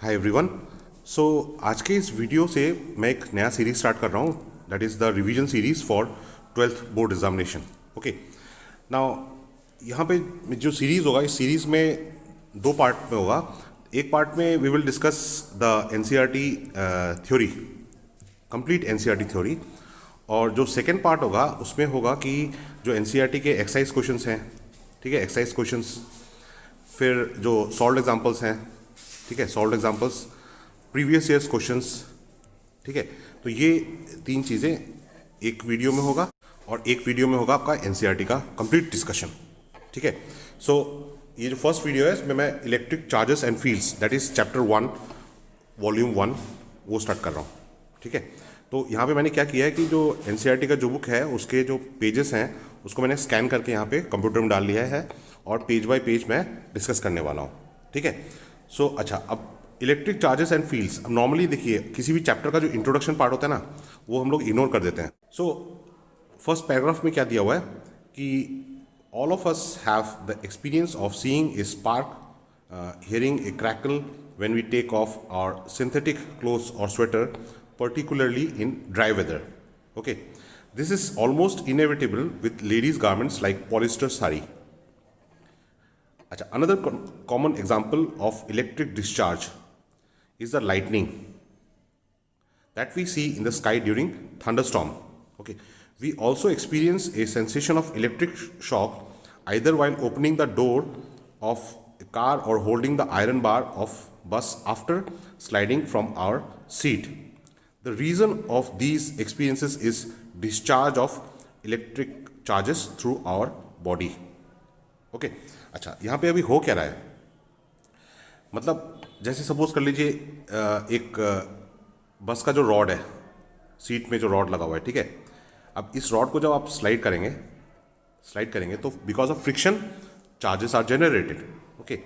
Hi everyone. सो आज के इस वीडियो से मैं एक नया सीरीज स्टार्ट कर रहा हूँ, that is the revision series for 12th board examination. Okay, now यहाँ पे जो सीरीज़ होगा, इस सीरीज़ में दो पार्ट में होगा। एक पार्ट में we will discuss the NCERT theory, complete NCERT theory, और जो सेकेंड पार्ट होगा उसमें होगा कि जो एनसीईआरटी के एक्सरसाइज क्वेश्चंस हैं, ठीक है, एक्सरसाइज क्वेश्चंस, फिर जो सॉल्व्ड एग्जांपल्स हैं, ठीक है, solved examples, previous years questions, ठीक है। तो ये तीन चीज़ें एक वीडियो में होगा, और एक वीडियो में होगा आपका एनसीईआरटी का कंप्लीट डिस्कशन, ठीक है। सो ये जो फर्स्ट वीडियो है इसमें मैं electric charges and fields, that is chapter 1 volume 1 वो स्टार्ट कर रहा हूँ, ठीक है। तो यहाँ पे मैंने क्या किया है कि जो एनसीईआरटी का जो बुक है उसके जो पेजेस हैं उसको मैंने स्कैन करके यहाँ पे कंप्यूटर में डाल लिया है, और पेज बाय पेज मैं डिस्कस करने वाला हूँ, ठीक है। सो अच्छा, अब इलेक्ट्रिक चार्जेस एंड फील्ड्स, अब नॉर्मली देखिए किसी भी चैप्टर का जो इंट्रोडक्शन पार्ट होता है ना, वो हम लोग इग्नोर कर देते हैं। सो फर्स्ट पैराग्राफ में क्या दिया हुआ है कि all of us have the experience of seeing a spark, hearing a crackle when we take off our synthetic clothes or sweater, particularly in dry weather. Okay, this is almost inevitable with ladies' garments like polyester sari. Achha, another common example of electric discharge is the lightning that we see in the sky during thunderstorm. Okay, we also experience a sensation of electric shock either while opening the door of a car or holding the iron bar of bus after sliding from our seat. The reason of these experiences is discharge of electric charges through our body. Okay, अच्छा, यहाँ पे अभी हो क्या रहा है, मतलब जैसे सपोज कर लीजिए एक बस का जो रॉड है, सीट में जो रॉड लगा हुआ है, ठीक है। अब इस रॉड को जब आप स्लाइड करेंगे तो because of friction charges are generated. Okay,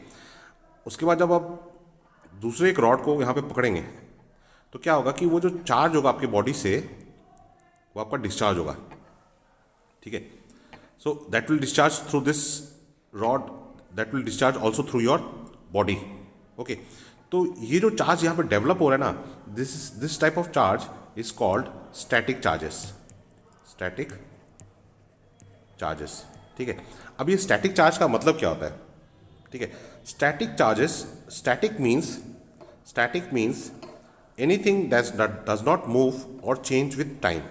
उसके बाद जब आप दूसरे एक रॉड को यहाँ पे पकड़ेंगे तो क्या होगा कि वो जो चार्ज होगा आपकी बॉडी से वो आपका डिस्चार्ज होगा, ठीक है। So that will discharge through this rod, that will discharge also through your body. Okay, तो ये जो चार्ज यहाँ पे डेवलप हो रहा है ना, this type of charge is called static charges, static charges, ठीक है। अब ये स्टैटिक चार्ज का मतलब क्या होता है, ठीक है। Static charges, static means anything that does not move और चेंज विद टाइम।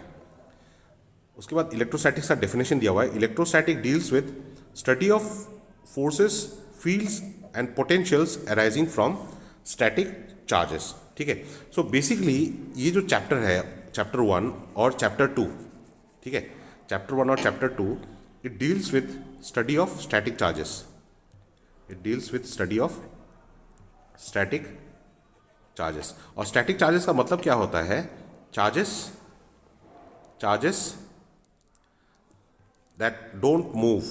उसके बाद इलेक्ट्रोस्टैटिक्स का डेफिनेशन दिया हुआ है। Electrostatic deals with study of forces, fields and potentials arising from static charges, ठीक है। सो बेसिकली ये जो चैप्टर है, चैप्टर 1 और चैप्टर 2, ठीक है, चैप्टर 1 और chapter 2, it deals with study of static charges. It deals with study of static charges. और static charges का मतलब क्या होता है? charges that don't move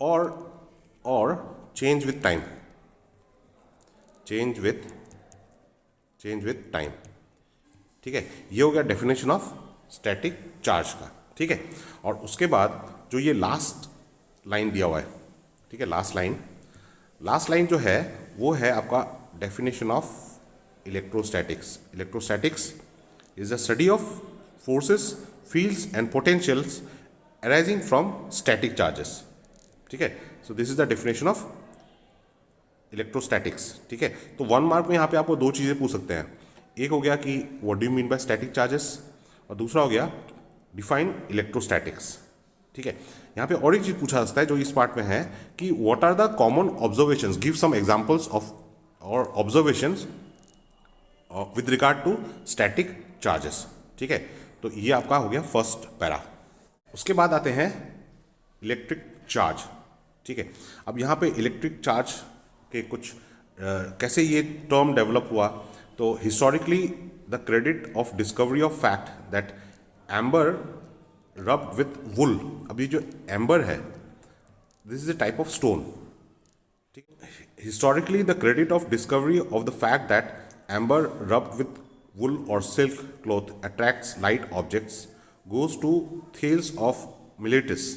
or change with time, change with time, ठीक है। ये हो गया डेफिनेशन ऑफ स्टैटिक चार्ज का, ठीक है। और उसके बाद जो ये लास्ट लाइन दिया हुआ है, ठीक है, लास्ट लाइन जो है वो है आपका definition of electrostatics. Electrostatics is the study of forces, fields and potentials arising from static charges, ठीक है। So this is the definition of electrostatics, ठीक है। तो 1 मार्क में यहाँ पे आपको दो चीज़ें पूछ सकते हैं। एक हो गया कि what do you mean by static charges, और दूसरा हो गया डिफाइन इलेक्ट्रोस्टैटिक्स, ठीक है। यहाँ पे और एक चीज़ पूछा जाता है जो इस पार्ट में है कि what are the common observations, give some examples of और observations with regard to static charges, ठीक है। तो ये आपका हो गया फर्स्ट पैरा। उसके बाद आते हैं इलेक्ट्रिक चार्ज, ठीक है। अब यहाँ पे इलेक्ट्रिक चार्ज के कुछ कैसे ये टर्म डेवलप हुआ, तो historically the credit of discovery of fact that amber rubbed with wool, अब ये जो एम्बर है this is a type of stone, ठीक। Historically the credit of discovery of the fact that amber rubbed with wool और silk cloth attracts light objects goes to Thales of Miletus,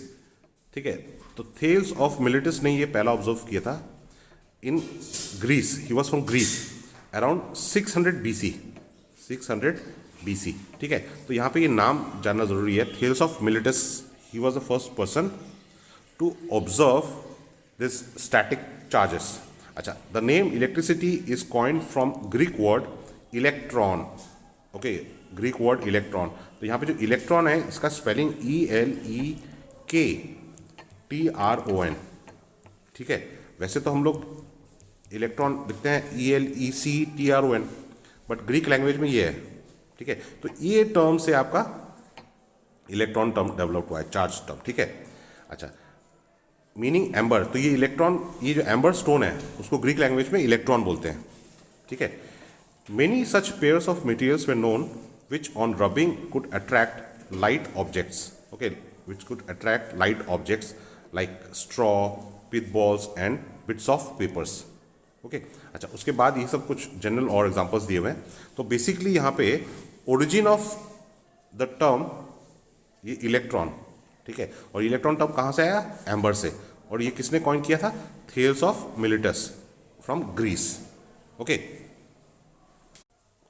ठीक है। तो Thales of मिलिटस ने ये पहला observe किया था in Greece. He was from Greece around 600 BC. 600 BC. ठीक है, तो यहाँ पे ये नाम जानना जरूरी है. Thales of Miletus, he was the first person to observe this static charges. अच्छा, the name electricity is coined from Greek word electron. Okay, Greek word electron. तो यहाँ पे जो इलेक्ट्रॉन है इसका स्पेलिंग ELEKTRON. ठीक है, वैसे तो हम लोग इलेक्ट्रॉन लिखते हैं ELECTRON, बट ग्रीक लैंग्वेज में ये है. ठीक है, तो ये टर्म से आपका इलेक्ट्रॉन टर्म डेवलप हुआ है, चार्ज टर्म. ठीक है, अच्छा, मीनिंग एम्बर. तो ये इलेक्ट्रॉन, ये जो एम्बर स्टोन है उसको ग्रीक लैंग्वेज में इलेक्ट्रॉन बोलते हैं. ठीक है, many such pairs of materials way known which on rubbing could attract light objects. Okay, which could attract light objects like straw, pith balls and bits of papers. Okay, अच्छा, उसके बाद ये सब कुछ जनरल और एग्जांपल्स दिए हुए हैं. तो बेसिकली यहाँ पे ओरिजिन ऑफ द टर्म ये इलेक्ट्रॉन. ठीक है, और इलेक्ट्रॉन टर्म कहाँ से आया? एम्बर से. और ये किसने कॉइन किया था? Thales of Miletus from Greece. Okay,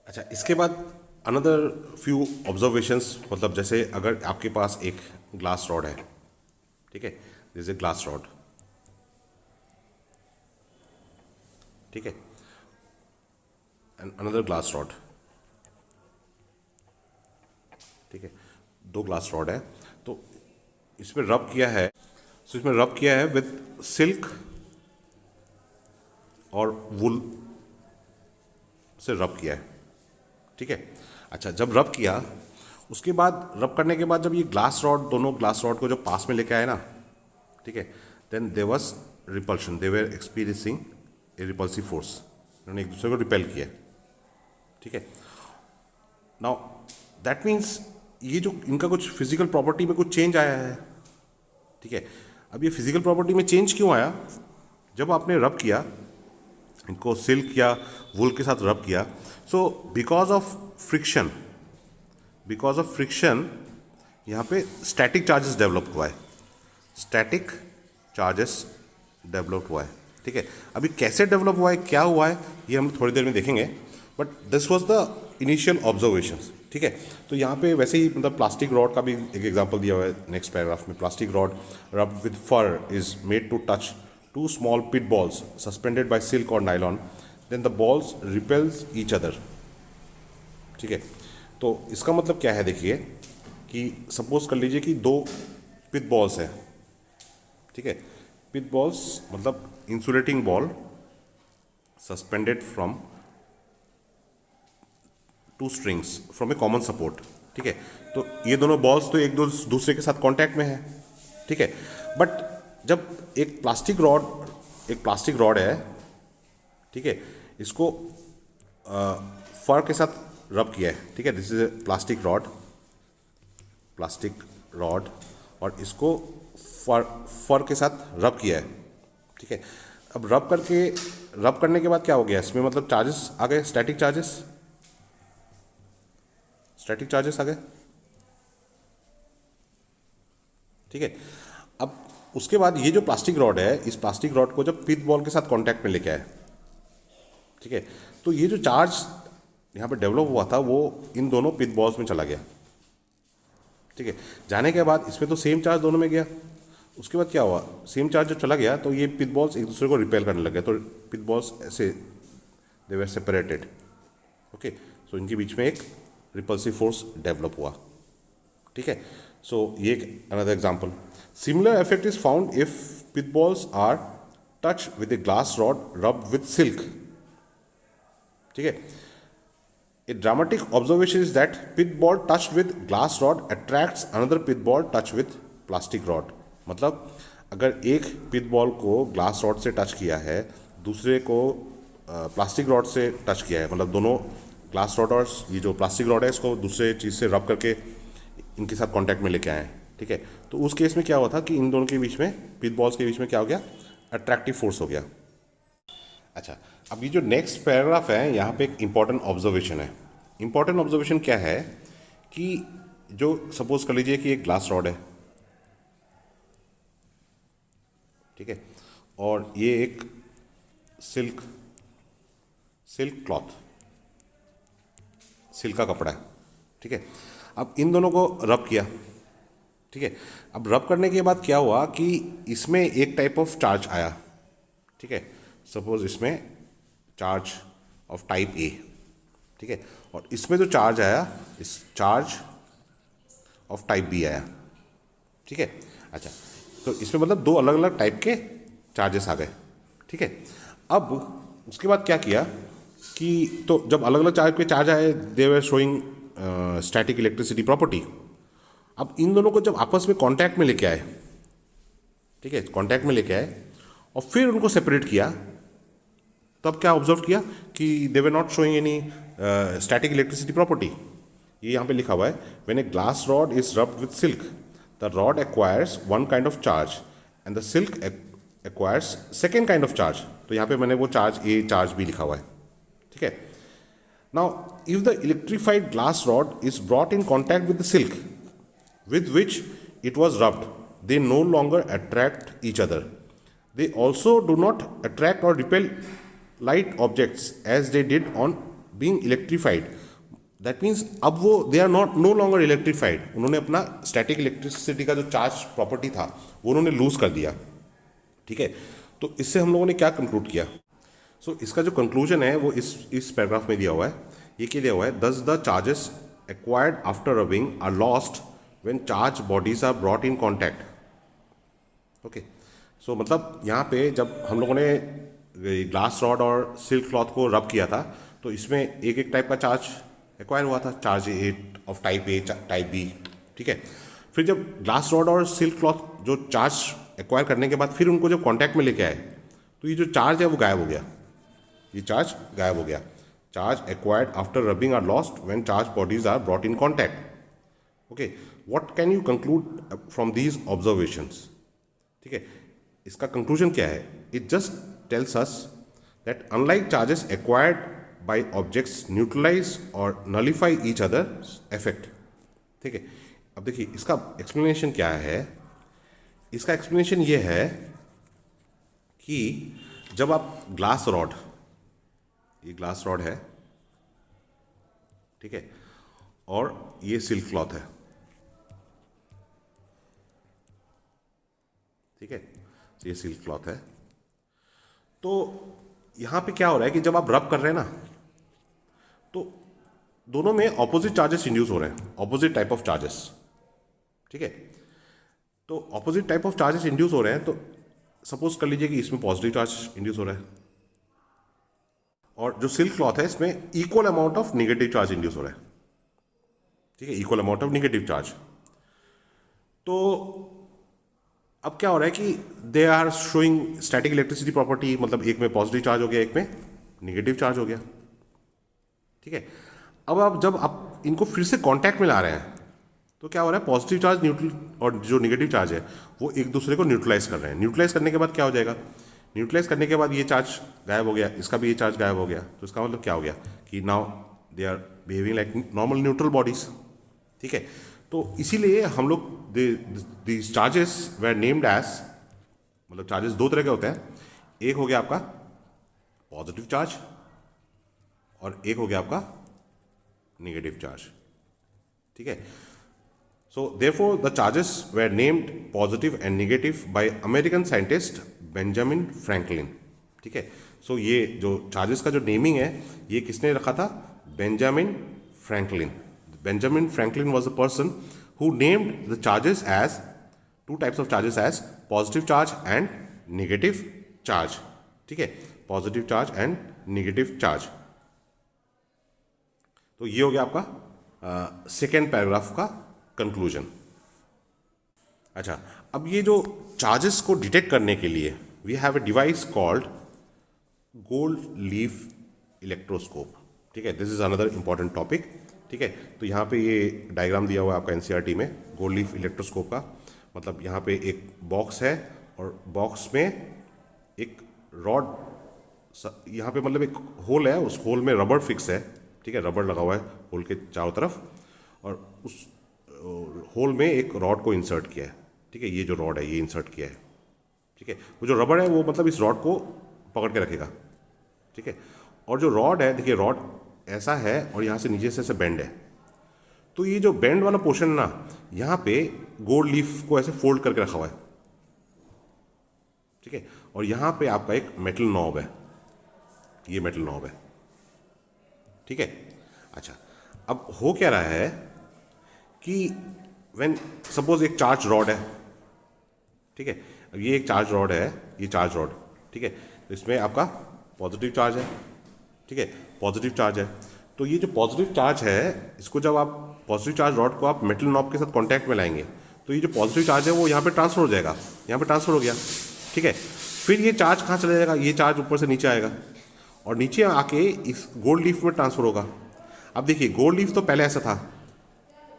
अच्छा, इसके बाद अनदर फ्यू ऑब्जर्वेशंस, मतलब जैसे अगर आपके पास एक ग्लास रॉड है. ठीक है, this is a glass rod. ठीक है, एंड अनदर ग्लास रॉड. ठीक है, दो ग्लास रॉड है. तो इसमें रब किया है, तो इसमें रब किया है विद सिल्क और वुल से रब किया है. ठीक है, अच्छा, जब रब किया उसके बाद, रब करने के बाद जब ये ग्लास रॉड, दोनों ग्लास रॉड को जो पास में लेके आए ना, ठीक है, then there was repulsion. They were experiencing a repulsive force. उन्होंने एक दूसरे को रिपेल किया. ठीक है, नाउ दैट मीन्स ये जो इनका कुछ फिजिकल प्रॉपर्टी में कुछ चेंज आया है. ठीक है, अब ये फिजिकल प्रॉपर्टी में चेंज क्यों आया? जब आपने रब किया, इनको सिल्क या वुल के साथ रब किया, सो बिकॉज ऑफ फ्रिक्शन, यहाँ पे स्टैटिक चार्जेस डेवलप हुआ है. स्टैटिक चार्जेस डेवलप हुआ है. ठीक है, अभी कैसे डेवलप हुआ है, क्या हुआ है, ये हम थोड़ी देर में देखेंगे, but this was the initial observations. ठीक है, तो यहाँ पे वैसे ही मतलब प्लास्टिक रॉड का भी एक एग्जांपल दिया हुआ है नेक्स्ट पैराग्राफ में. Plastic rod rubbed with fur is made to touch two small pit balls suspended by silk or nylon, then the balls repels each other. ठीक है, तो इसका मतलब क्या है? देखिए कि सपोज कर लीजिए कि दो पिथ बॉल्स हैं. ठीक है, पिथ बॉल्स मतलब insulating ball suspended from two strings from A common support. ठीक है, तो ये दोनों बॉल्स तो एक दूसरे के साथ कांटेक्ट में है. ठीक है, बट जब एक प्लास्टिक रॉड है, ठीक है, इसको फर के साथ रब किया है. ठीक है, this is a plastic rod और इसको फर के साथ रब किया है. ठीक है, अब रब करने के बाद क्या हो गया इसमें? मतलब चार्जेस आ गए, स्टैटिक चार्जेस आ गए. ठीक है, अब उसके बाद ये जो प्लास्टिक रॉड है, इस प्लास्टिक रॉड को जब पिथ बॉल के साथ कांटेक्ट में लेके आए, ठीक है, तो ये जो चार्ज यहाँ पे डेवलप हुआ था वो इन दोनों पिथ बॉल्स में चला गया. ठीक है, जाने के बाद इसमें तो सेम चार्ज दोनों में गया. उसके बाद क्या हुआ? सेम चार्ज जब चला गया तो ये पिथ बॉल्स एक दूसरे को रिपेल करने लगे, तो पिथ बॉल्स ऐसे दे वर सेपरेटेड. ओके, सो इनके बीच में एक रिपल्सिव फोर्स डेवलप हुआ. ठीक है, सो ये एक another example. Similar effect is found if pith balls are touch with a glass rod rubbed with silk. ठीक है, a dramatic observation is that pith ball touched with glass rod attracts another pith ball touched with plastic rod. मतलब अगर एक pith ball को glass rod से touch किया है, दूसरे को प्लास्टिक रॉड से टच किया है, मतलब दोनों ग्लास रॉड और ये जो प्लास्टिक रॉड है इसको दूसरे चीज़ से रब करके इनके साथ कांटेक्ट में लेके आए हैं. ठीक है, तो उस केस में क्या हुआ था कि इन दोनों के बीच में, पिथ बॉल्स के बीच में क्या हो गया? अट्रैक्टिव फोर्स हो गया. अच्छा, अब ये जो नेक्स्ट पैराग्राफ है यहाँ पे एक इंपॉर्टेंट ऑब्जर्वेशन है. इंपॉर्टेंट ऑब्जर्वेशन क्या है कि जो सपोज कर लीजिए कि एक ग्लास रॉड है, ठीक है, और ये एक सिल्क क्लॉथ, सिल्क का कपड़ा है, ठीक है। अब इन दोनों को रब किया, ठीक है। अब रब करने के बाद क्या हुआ कि इसमें एक टाइप ऑफ चार्ज आया, ठीक है। सपोज इसमें चार्ज ऑफ टाइप ए, ठीक है, और इसमें जो चार्ज आया, इस चार्ज ऑफ टाइप बी आया, ठीक है। अच्छा, तो इसमें मतलब दो अलग अलग टाइप के चार्जेस आ गए, ठीक है। अब उसके बाद क्या किया कि तो जब अलग अलग चार्ज के चार्ज आए, they were showing static electricity property. अब इन दोनों को जब आपस में कांटेक्ट में लेके आए, ठीक है, कांटेक्ट में लेके आए और फिर उनको सेपरेट किया, तब क्या ऑब्जर्व किया कि they were not showing any static electricity property. ये यहाँ पे लिखा हुआ है, when a glass rod is rubbed with silk the rod acquires one kind of charge and the silk acquires second kind of charge. तो यहाँ पे मैंने वो चार्ज ए चार्ज भी लिखा हुआ है, ठीक है। Now if the electrified glass rod is brought in contact with the silk with which it was rubbed, they no longer attract each other. They also do not attract or repel light objects as they did on being electrified. That means अब वो they are not no longer electrified. उन्होंने अपना static electricity का जो charge property था वो उन्होंने lose कर दिया, ठीक है। तो इससे हम लोगों ने क्या कंक्लूड किया? सो इसका जो कंक्लूजन है वो इस पैराग्राफ में दिया हुआ है। ये क्या दिया हुआ है? Thus the charges acquired after rubbing are lost when charged bodies are brought in contact. Okay, so मतलब यहाँ पे जब हम लोगों ने ग्लास रॉड और सिल्क क्लॉथ को रब किया था तो इसमें एक एक टाइप का चार्ज एक्वायर हुआ था, charge A of type A, type B, ठीक है। फिर जब ग्लास रॉड और सिल्क क्लॉथ जो चार्ज एक्वायर करने के बाद फिर उनको जब कॉन्टैक्ट में लेके आए तो ये जो चार्ज है वो गायब हो गया, ये चार्ज गायब हो गया। Charge acquired after rubbing are lost when charge bodies are brought in contact. Okay, what can you conclude from these observations? ठीक है, इसका कंक्लूजन क्या है? It just tells us that unlike charges acquired by objects neutralize और nullify each other effect. ठीक है, अब देखिए इसका एक्सप्लेनेशन क्या है। इसका एक्सप्लेनेशन ये है कि जब आप ग्लास रॉड, ये ग्लास रॉड है, ठीक है, और ये सिल्क क्लॉथ है, ठीक है, ये सिल्क क्लॉथ है। तो यहां पे क्या हो रहा है कि जब आप रब कर रहे हैं ना तो दोनों में ऑपोजिट चार्जेस इंड्यूस हो रहे हैं, ऑपोजिट टाइप ऑफ चार्जेस। ठीक है, तो opposite type of charges induce हो रहे हैं। तो सपोज कर लीजिए कि इसमें पॉजिटिव चार्ज इंड्यूस हो रहा है और जो सिल्क क्लॉथ है इसमें equal amount of negative charge induce हो रहा है। ठीक है, equal amount of negative charge. तो अब क्या हो रहा है कि they are showing static electricity property, मतलब एक में पॉजिटिव चार्ज हो गया, एक में नेगेटिव चार्ज हो गया। ठीक है, अब आप जब आप इनको फिर से कांटेक्ट में ला रहे हैं तो क्या हो रहा है, पॉजिटिव चार्ज न्यूट्रल और जो नेगेटिव चार्ज है वो एक दूसरे को न्यूट्रलाइज कर रहे हैं। न्यूट्रलाइज करने के बाद क्या हो जाएगा, न्यूट्रलाइज करने के बाद ये चार्ज गायब हो गया, इसका भी ये चार्ज गायब हो गया। तो इसका मतलब क्या हो गया कि now they are behaving like normal neutral bodies. ठीक है, तो इसीलिए हम लोग these charges were named as, मतलब चार्जेस दो तरह के होते हैं। एक हो गया आपका पॉजिटिव चार्ज और एक हो गया आपका नेगेटिव चार्ज। ठीक है, so therefore the charges were named positive and negative by American scientist Benjamin Franklin. ठीक है, सो ये जो चार्जेस का जो नेमिंग है ये किसने रखा था, Benjamin Franklin. Benjamin Franklin was the person who named the charges as, two types of charges as positive charge and negative charge. ठीक है, positive charge and negative charge. तो ये हो गया आपका सेकेंड पैराग्राफ का कंक्लूजन। अच्छा, अब ये जो चार्जेस को डिटेक्ट करने के लिए we have a device called gold leaf electroscope. ठीक है, this is another important topic. ठीक है, तो यहाँ पे ये डायग्राम दिया हुआ है आपका एनसीईआरटी में गोल्ड लीफ इलेक्ट्रोस्कोप का। मतलब यहाँ पे एक बॉक्स है और बॉक्स में एक रॉड, यहाँ पे मतलब एक होल है, उस होल में रबड़ फिक्स है। ठीक है, रबड़ लगा हुआ है होल के चारों तरफ और उस होल में एक रॉड को इंसर्ट किया है। ठीक है, ये जो रॉड है ये इंसर्ट किया है। ठीक है। वो जो रबड़ है वो मतलब इस रॉड को पकड़ के रखेगा, ठीक है। और जो रॉड है, देखिए रॉड ऐसा है और यहाँ से नीचे से ऐसे बेंड है, तो ये जो बेंड वाला पोर्शन ना, यहाँ पे गोल्ड लीफ को ऐसे फोल्ड करके रखा हुआ है, ठीक है। और यहाँ पे आपका एक मेटल नॉब है, ये मेटल नॉब है, ठीक है। अच्छा, अब हो क्या रहा है कि व्हेन सपोज एक चार्ज रॉड है, ठीक है। अब ये एक चार्ज रॉड है, ये चार्ज रॉड, ठीक है। तो इसमें आपका पॉजिटिव चार्ज है, ठीक है, पॉजिटिव चार्ज है। तो ये जो पॉजिटिव चार्ज है, इसको जब आप पॉजिटिव चार्ज रॉड को आप मेटल नॉब के साथ कांटेक्ट में लाएंगे, तो ये जो पॉजिटिव चार्ज है वो यहाँ पे ट्रांसफर हो जाएगा, यहाँ पे ट्रांसफर हो गया, ठीक है। फिर ये चार्ज कहाँ चला जाएगा, ये चार्ज ऊपर से नीचे आएगा और नीचे आके इस गोल्ड लीफ में ट्रांसफर होगा। अब देखिए गोल्ड लीफ तो पहले ऐसा था,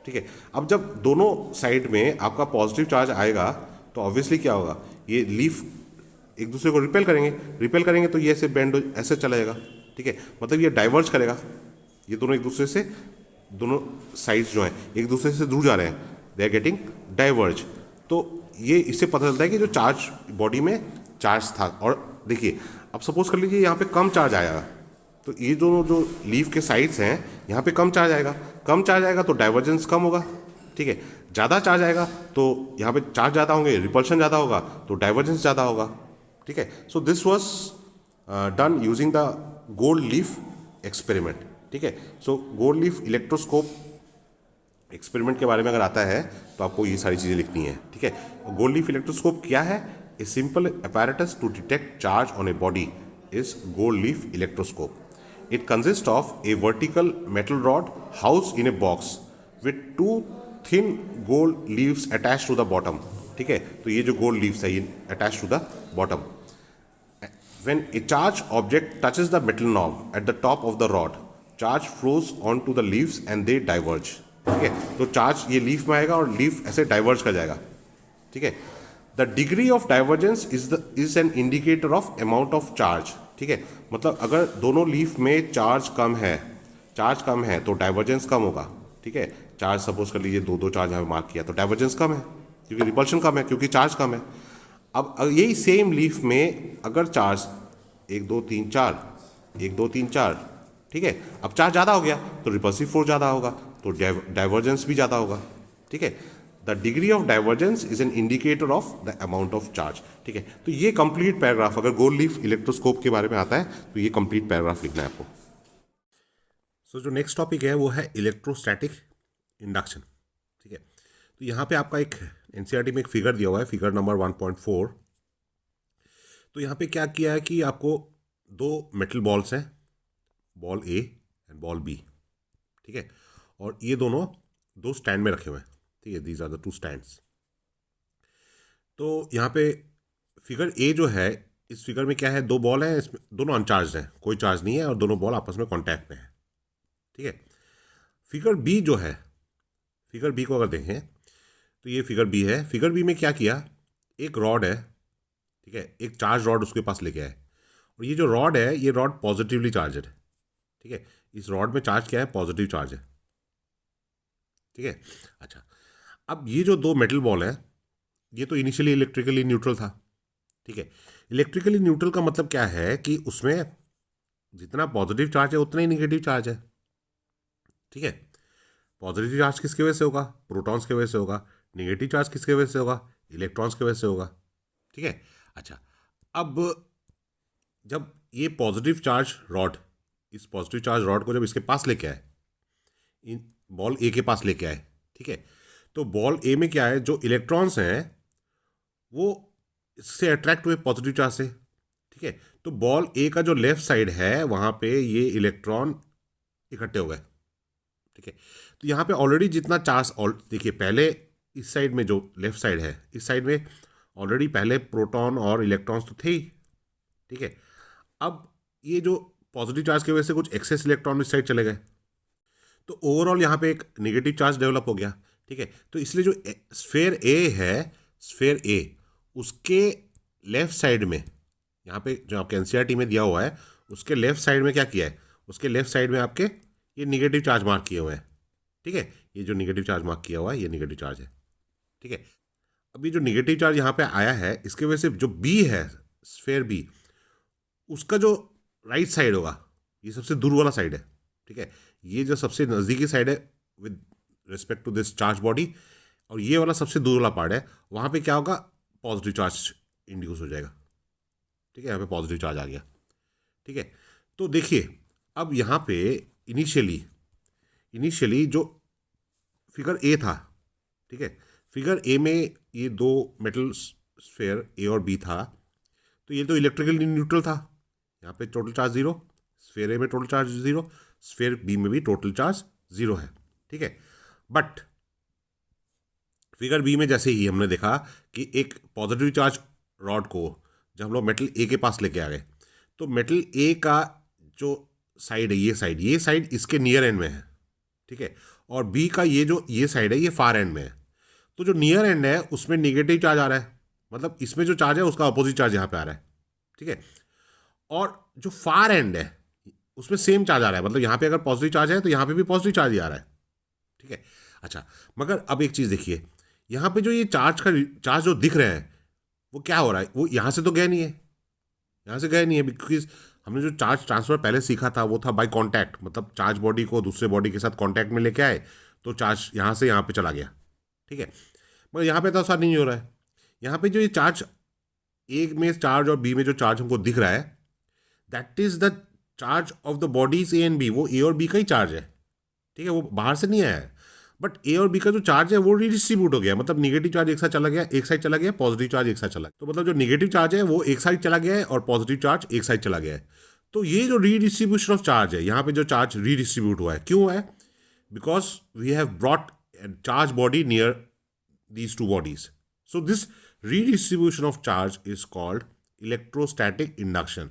ठीक है। अब जब दोनों साइड में आपका पॉजिटिव चार्ज आएगा तो ऑब्वियसली क्या होगा, ये लीफ एक दूसरे को रिपेल करेंगे, रिपेल करेंगे तो ये ऐसे बेंड ऐसे चला जाएगा, ठीक है। मतलब ये डाइवर्ज करेगा, ये दोनों एक दूसरे से, दोनों साइड्स जो हैं एक दूसरे से दूर जा रहे हैं, दे आर गेटिंग डाइवर्ज। तो ये इससे पता चलता है कि जो चार्ज बॉडी में चार्ज था, और देखिए अब सपोज कर लीजिए यहाँ पे कम चार्ज आया, तो ये दोनों जो लीफ के साइड्स हैं यहाँ पे कम चार्ज आएगा, कम चार्ज आएगा तो डाइवर्जेंस कम होगा, ठीक है। ज़्यादा चार्ज आएगा तो यहाँ पे चार्ज ज़्यादा होंगे, रिपल्शन ज़्यादा होगा तो डाइवर्जेंस ज़्यादा होगा, ठीक है। So this was done using the gold leaf experiment, ठीक है। So gold leaf electroscope experiment के बारे में अगर आता है तो आपको ये सारी चीज़ें लिखनी है, ठीक है। गोल्ड लीफ इलेक्ट्रोस्कोप क्या है, a simple apparatus to detect charge on a body is gold leaf electroscope. It consists of a vertical metal rod housed in a box with two thin gold leaves attached to the bottom. ठीक है, तो ये जो gold leaves है ये attached to the bottom. When a charged object touches the metal knob at the top of the rod, charge flows onto the leaves and they diverge. ठीक है, तो चार्ज ये लीफ में आएगा और लीफ ऐसे डाइवर्ज कर जाएगा, ठीक है। The degree of divergence is an indicator of amount of charge, ठीक है। मतलब अगर दोनों लीफ में चार्ज कम है तो डाइवर्जेंस कम होगा, ठीक है। चार्ज सपोज कर लीजिए दो चार्ज हमें मार्क किया तो डाइवर्जेंस कम है क्योंकि रिपल्शन कम है, क्योंकि चार्ज कम है। अब यही सेम लीफ में अगर चार्ज 1 2 3 4 1 2 3 4, ठीक है, अब चार्ज ज़्यादा हो गया तो रिपल्सिव फोर्स ज़्यादा होगा तो डाइवर्जेंस भी ज़्यादा होगा, ठीक है। The degree of divergence is an indicator of the amount of charge, ठीक है। तो ये कंप्लीट पैराग्राफ अगर गोल्ड लीफ इलेक्ट्रोस्कोप के बारे में आता है तो ये कंप्लीट पैराग्राफ लिखना है आपको। सो जो नेक्स्ट टॉपिक है वो है इलेक्ट्रोस्टैटिक इंडक्शन, ठीक है। तो यहाँ पे आपका एक एनसीईआरटी में एक फिगर दिया हुआ है, फिगर नंबर 1.4। तो यहाँ पे क्या किया है कि आपको दो मेटल बॉल्स हैं, ball A and ball B, ठीक है, और ये दोनों दो स्टैंड में रखे हुए हैं, ठीक है, दीज आर द 2 स्टैंड्स। तो यहाँ पे फिगर ए जो है, इस फिगर में क्या है, 2 बॉल हैं, इसमें दोनों अनचार्ज हैं, कोई चार्ज नहीं है और दोनों बॉल आपस में कांटेक्ट में है, ठीक है। फिगर बी जो है, फिगर बी को अगर देखें तो ये फिगर बी है। फिगर बी में क्या किया, एक रॉड है, ठीक है, एक चार्ज रॉड उसके पास लेके आए और ये जो रॉड है ये रॉड पॉजिटिवली चार्जड है, ठीक है। इस रॉड में चार्ज क्या है, पॉजिटिव चार्ज है, ठीक है। अच्छा, अब ये जो 2 मेटल बॉल है ये तो इनिशियली इलेक्ट्रिकली न्यूट्रल था, ठीक है। इलेक्ट्रिकली न्यूट्रल का मतलब क्या है कि उसमें जितना पॉजिटिव चार्ज है उतना ही निगेटिव चार्ज है, ठीक है। पॉजिटिव चार्ज किसके वजह से होगा, प्रोटॉन्स के वजह से होगा। निगेटिव चार्ज किसके वजह से होगा, इलेक्ट्रॉन्स के वजह से होगा, ठीक है। अच्छा, अब जब ये पॉजिटिव चार्ज रॉड, इस पॉजिटिव चार्ज रॉड को जब इसके पास लेके आए, इन बॉल ए के पास लेके आए, ठीक है, तो बॉल ए में क्या है, जो इलेक्ट्रॉन्स हैं वो इससे अट्रैक्ट हुए पॉजिटिव चार्ज से, ठीक है। तो बॉल ए का जो लेफ्ट साइड है वहाँ पे ये इलेक्ट्रॉन इकट्ठे हो गए, ठीक है। तो यहाँ पे ऑलरेडी जितना चार्ज, देखिए पहले इस साइड में जो लेफ्ट साइड है, इस साइड में ऑलरेडी पहले प्रोटॉन और इलेक्ट्रॉन्स तो थे ही, ठीक है। अब ये जो पॉजिटिव चार्ज की वजह से कुछ एक्सेस इलेक्ट्रॉन इस साइड चले गए, तो ओवरऑल यहाँ पे एक नेगेटिव चार्ज डेवलप हो गया, ठीक है। तो इसलिए जो स्फेयर ए है, स्फेयर ए, उसके लेफ्ट साइड में, यहाँ पे जो आपके एनसीईआरटी में दिया हुआ है उसके लेफ्ट साइड में क्या किया है, उसके लेफ्ट साइड में आपके ये निगेटिव चार्ज मार्क किए हुए हैं, ठीक है। ये जो निगेटिव चार्ज मार्क किया हुआ है ये निगेटिव चार्ज है, ठीक है। अभी जो निगेटिव चार्ज यहाँ पे आया है, इसके वजह से जो बी है, स्फेयर बी, उसका जो राइट साइड होगा, ये सबसे दूर वाला साइड है, ठीक है, ये जो सबसे नज़दीकी साइड है with respect to this charge body, और ये वाला सबसे दूर वाला पार्ट है, वहाँ पे क्या होगा, पॉजिटिव चार्ज इंड्यूस हो जाएगा, ठीक है, यहाँ पे पॉजिटिव चार्ज आ गया, ठीक है। तो देखिए अब यहाँ पे इनिशियली जो फिगर ए था, ठीक है, फिगर ए में ये दो मेटल स्फेयर ए और बी था, तो ये तो इलेक्ट्रिकली न्यूट्रल था, यहाँ पे total charge zero, sphere A में total charge zero, sphere B में भी टोटल चार्ज जीरो है, ठीक है। बट फिगर बी में जैसे ही हमने देखा कि एक पॉजिटिव चार्ज रॉड को जब हम लोग मेटल ए के पास लेके आ गए, तो मेटल ए का जो साइड है, ये साइड इसके नियर एंड में है, ठीक है, और बी का ये साइड है, ये फार एंड में है। तो जो नियर एंड है उसमें निगेटिव चार्ज आ रहा है, मतलब इसमें जो चार्ज है उसका अपोजिट चार्ज यहाँ पे आ रहा है, ठीक है। और जो फार एंड है उसमें सेम चार्ज आ रहा है, मतलब यहाँ पे अगर पॉजिटिव चार्ज है तो यहाँ पे भी पॉजिटिव चार्ज ही आ रहा है, ठीक है। अच्छा, मगर अब एक चीज़ देखिए, यहाँ पे जो ये चार्ज जो दिख रहे हैं वो क्या हो रहा है, वो यहाँ से तो गया नहीं है, यहाँ से गया नहीं है, बिकॉज हमने जो चार्ज ट्रांसफर पहले सीखा था वो था बाय कांटेक्ट, मतलब चार्ज बॉडी को दूसरे बॉडी के साथ कांटेक्ट में लेके आए तो चार्ज यहाँ से यहाँ पे चला गया, ठीक है। मगर यहाँ पे तो ऐसा नहीं हो रहा है, यहाँ पे जो ये चार्ज ए में चार्ज और बी में जो चार्ज हमको दिख रहा है, that is the charge of the bodies A and B, वो ए और बी का ही चार्ज है, ठीक है, वो बाहर से नहीं आया है। बट ए और बी का जो चार्ज है वो रीडिस्ट्रीब्यूट हो गया, मतलब निगेटिव चार्ज एक साथ चला गया, एक साइड चला गया, पॉजिटिव चार्ज एक साइड चला गया, तो मतलब जो निगेटिव चार्ज है वो एक साइड चला गया है और पॉजिटिव चार्ज एक साइड चला गया है। तो ये जो रीडिस्ट्रीब्यूशन ऑफ चार्ज है, यहाँ पे जो चार्ज रीडिस्ट्रीब्यूट हुआ है, क्यों हुआ है, because we have brought charge body near these two bodies, so this redistribution of charge is called electrostatic induction.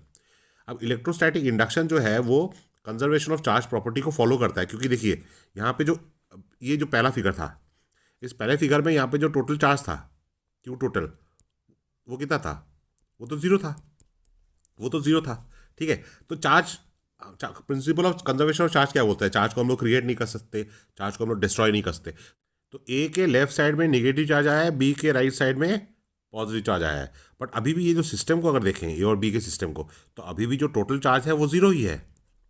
अब इलेक्ट्रोस्टैटिक इंडक्शन जो है वो कंजर्वेशन ऑफ चार्ज प्रॉपर्टी को फॉलो करता है, क्योंकि देखिए यहाँ पे जो ये जो पहला फिगर था, इस पहले फिगर में यहाँ पे जो टोटल चार्ज था, क्यू टोटल, वो कितना था, वो तो जीरो था, ठीक है। तो charge, principle of conservation of charge क्या बोलता है, चार्ज को हम लोग क्रिएट नहीं कर सकते, चार्ज को हम लोग डिस्ट्रॉय नहीं कर सकते। तो ए के लेफ्ट साइड में निगेटिव चार्ज आया है, बी के राइट साइड में पॉजिटिव चार्ज आया है, बट अभी भी ये जो सिस्टम को अगर देखें ए और बी के सिस्टम को, तो अभी भी जो टोटल चार्ज है वो जीरो ही है,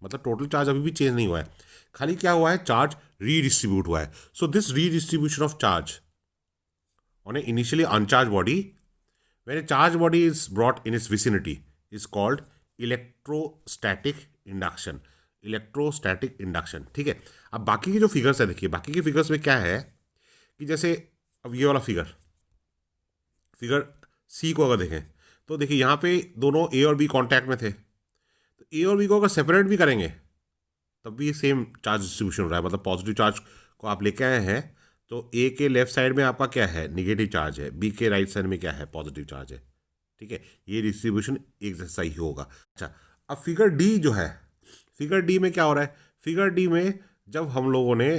मतलब टोटल चार्ज अभी भी चेंज नहीं हुआ है, खाली क्या हुआ है, चार्ज रीडिस्ट्रीब्यूट हुआ है। So this redistribution of charge on A initially uncharged body, when A charge body is brought in its vicinity, is called electrostatic induction, electrostatic induction, ठीक है। अब बाकी के जो फिगर्स है, देखिए बाकी के फिगर्स में क्या है कि जैसे अब ये वाला फिगर सी को अगर देखें, तो देखिए यहाँ पे दोनों ए और बी कांटेक्ट में थे, तो ए और बी को अगर सेपरेट भी करेंगे तब भी सेम चार्ज डिस्ट्रीब्यूशन हो रहा है, मतलब पॉजिटिव चार्ज को आप लेके आए हैं तो ए के लेफ्ट साइड में आपका क्या है, निगेटिव चार्ज है, बी के राइट साइड में क्या है, पॉजिटिव चार्ज है, ठीक है, ये डिस्ट्रीब्यूशन एक जैसा ही होगा। अच्छा, अब फिगर डी जो है, फिगर डी में क्या हो रहा है, फिगर डी में जब हम लोगों ने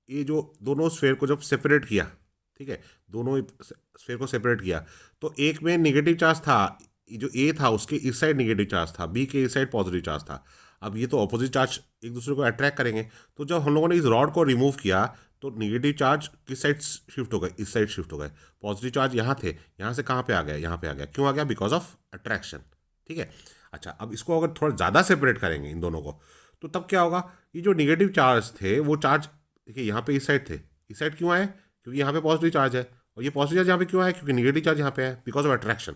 ये जो दोनों स्फेयर को जब सेपरेट किया, ठीक है, दोनों स्फेयर को सेपरेट किया, तो एक में निगेटिव चार्ज था, जो ए था उसके इस साइड निगेटिव चार्ज था, बी के इस साइड पॉजिटिव चार्ज था। अब ये तो ऑपोजिट चार्ज एक दूसरे को अट्रैक्ट करेंगे, तो जब हम लोगों ने इस रॉड को रिमूव किया तो निगेटिव चार्ज किस साइड शिफ्ट हो गए, इस साइड शिफ्ट हो गए, पॉजिटिव चार्ज यहाँ थे, यहाँ से कहाँ पे आ गए, यहाँ पे आ गया, क्यों आ गया, बिकॉज ऑफ अट्रैक्शन, ठीक है। अच्छा, अब इसको अगर थोड़ा ज़्यादा सेपरेट करेंगे इन दोनों को, तो तब क्या होगा, ये जो निगेटिव चार्ज थे वो चार्ज देखिए यहाँ पे इस साइड थे, इस साइड क्यों आए, क्योंकि यहाँ पे पॉजिटिव चार्ज है, और ये पॉजिटिव चार्ज यहाँ पे क्यों आया, क्योंकि निगेटिव चार्ज यहाँ पे है, बिकॉज ऑफ अट्रैक्शन।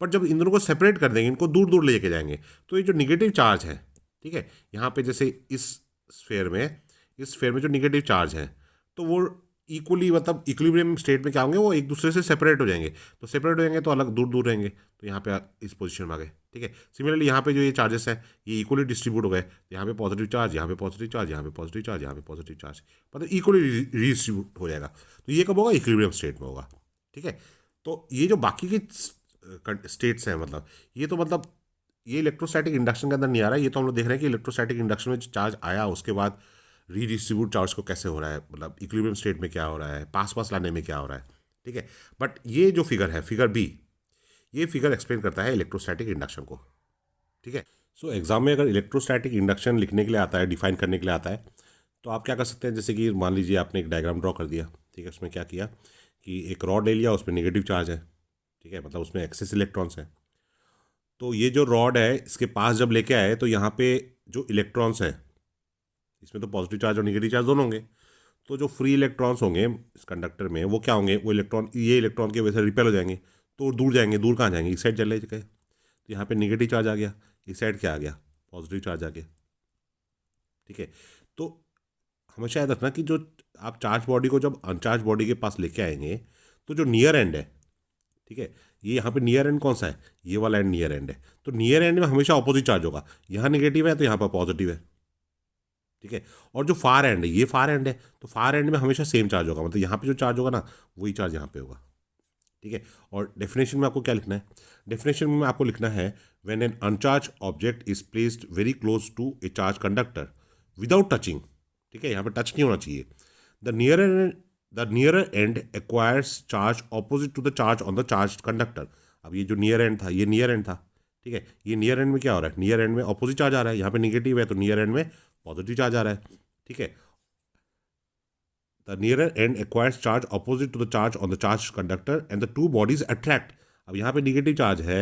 बट जब इन दोनों को सेपरेट कर देंगे, इनको दूर दूर लेके जाएंगे, तो ये जो निगेटिव चार्ज है, ठीक है, यहाँ पे जैसे इस स्फेयर में जो निगेटिव चार्ज है, तो वो इक्वली, मतलब इक्विलिब्रियम स्टेट में क्या होंगे, वो एक दूसरे से सेपरेट हो जाएंगे, तो सेपरेट हो जाएंगे तो अलग दूर दूर रहेंगे, तो यहाँ पे इस पोजीशन में आ गए, ठीक है। सिमिलरली यहाँ पे जो ये चार्जेस हैं ये इक्वली डिस्ट्रीब्यूट हो गए, यहाँ पे पॉजिटिव चार्ज, यहाँ पे पॉजिटिव चार्ज, यहाँ पे पॉजिटिव चार्ज, यहाँ पे पॉजिटिव चार्ज, मतलब इक्वली रीडिस्ट्रीब्यूट हो जाएगा। तो ये कब होगा, इक्विलिब्रियम स्टेट में होगा, ठीक है। तो ये जो बाकी के स्टेट्स हैं, मतलब ये तो मतलब ये इलेक्ट्रोस्टैटिक इंडक्शन के अंदर नहीं आ रहा है, ये तो हम लोग देख रहे हैं कि इलेक्ट्रोस्टैटिक इंडक्शन में चार्ज आया उसके बाद रीडिस्ट्रीब्यूट चार्ज को कैसे हो रहा है, मतलब इक्विलिब्रियम स्टेट में क्या हो रहा है, पास लाने में क्या हो रहा है, ठीक है। बट ये जो फिगर है, फिगर बी, ये फिगर एक्सप्लेन करता है इलेक्ट्रोस्टैटिक इंडक्शन को, ठीक है। सो एग्जाम में अगर इलेक्ट्रोस्टैटिक इंडक्शन लिखने के लिए आता है, डिफाइन करने के लिए आता है, तो आप क्या कर सकते हैं, जैसे कि मान लीजिए आपने एक डायग्राम ड्रॉ कर दिया, ठीक है, उसमें क्या किया कि एक रॉड ले लिया, उस पर नेगेटिव चार्ज है, ठीक है, मतलब उसमें एक्सेस इलेक्ट्रॉन्स है। तो ये जो रॉड है इसके पास जब लेके आए तो यहाँ पे जो इलेक्ट्रॉन्स है इसमें तो पॉजिटिव चार्ज और नेगेटिव चार्ज दोनों होंगे। तो जो फ्री इलेक्ट्रॉन्स होंगे इस कंडक्टर में वो क्या होंगे, वो इलेक्ट्रॉन ये इलेक्ट्रॉन की वजह से रिपेल हो जाएंगे, तो दूर जाएंगे। दूर कहाँ जाएंगे, इस साइड चले गए, तो यहाँ पे नेगेटिव चार्ज आ गया, इस साइड क्या आ गया, पॉजिटिव चार्ज आ गया, ठीक है। तो हमेशा याद रखना कि जो आप चार्ज बॉडी को जब अनचार्ज बॉडी के पास लेके आएंगे तो जो नियर एंड है, ठीक है, ये यहाँ पे नियर एंड कौन सा है, ये वाला एंड नियर एंड है, तो नियर एंड में हमेशा ऑपोजिट चार्ज होगा। यहाँ नेगेटिव है तो यहाँ पर पॉजिटिव है, ठीक है। और जो फार एंड है, ये फार एंड है, तो फार एंड में हमेशा सेम चार्ज होगा, मतलब यहाँ पे जो चार्ज होगा ना वही चार्ज यहाँ पे होगा, ठीक है। और डेफिनेशन में आपको क्या लिखना है, डेफिनेशन में आपको लिखना है when an uncharge object is placed very close to a charge conductor without touching, ठीक है, यहाँ पे टच नहीं होना चाहिए। The nearer end acquires charge opposite to the charge on the charge conductor. अब ये जो नियर एंड था, ये नियर एंड था, ठीक है, ये नियर एंड में क्या हो रहा है, नियर एंड में ऑपोजिट चार्ज आ रहा है, यहाँ पे नेगेटिव है तो नियर एंड में पॉजिटिव चार्ज आ रहा है, ठीक है। The nearer end acquires charge opposite to the charge on the charge conductor and the two bodies attract. अब यहाँ पे नेगेटिव चार्ज है,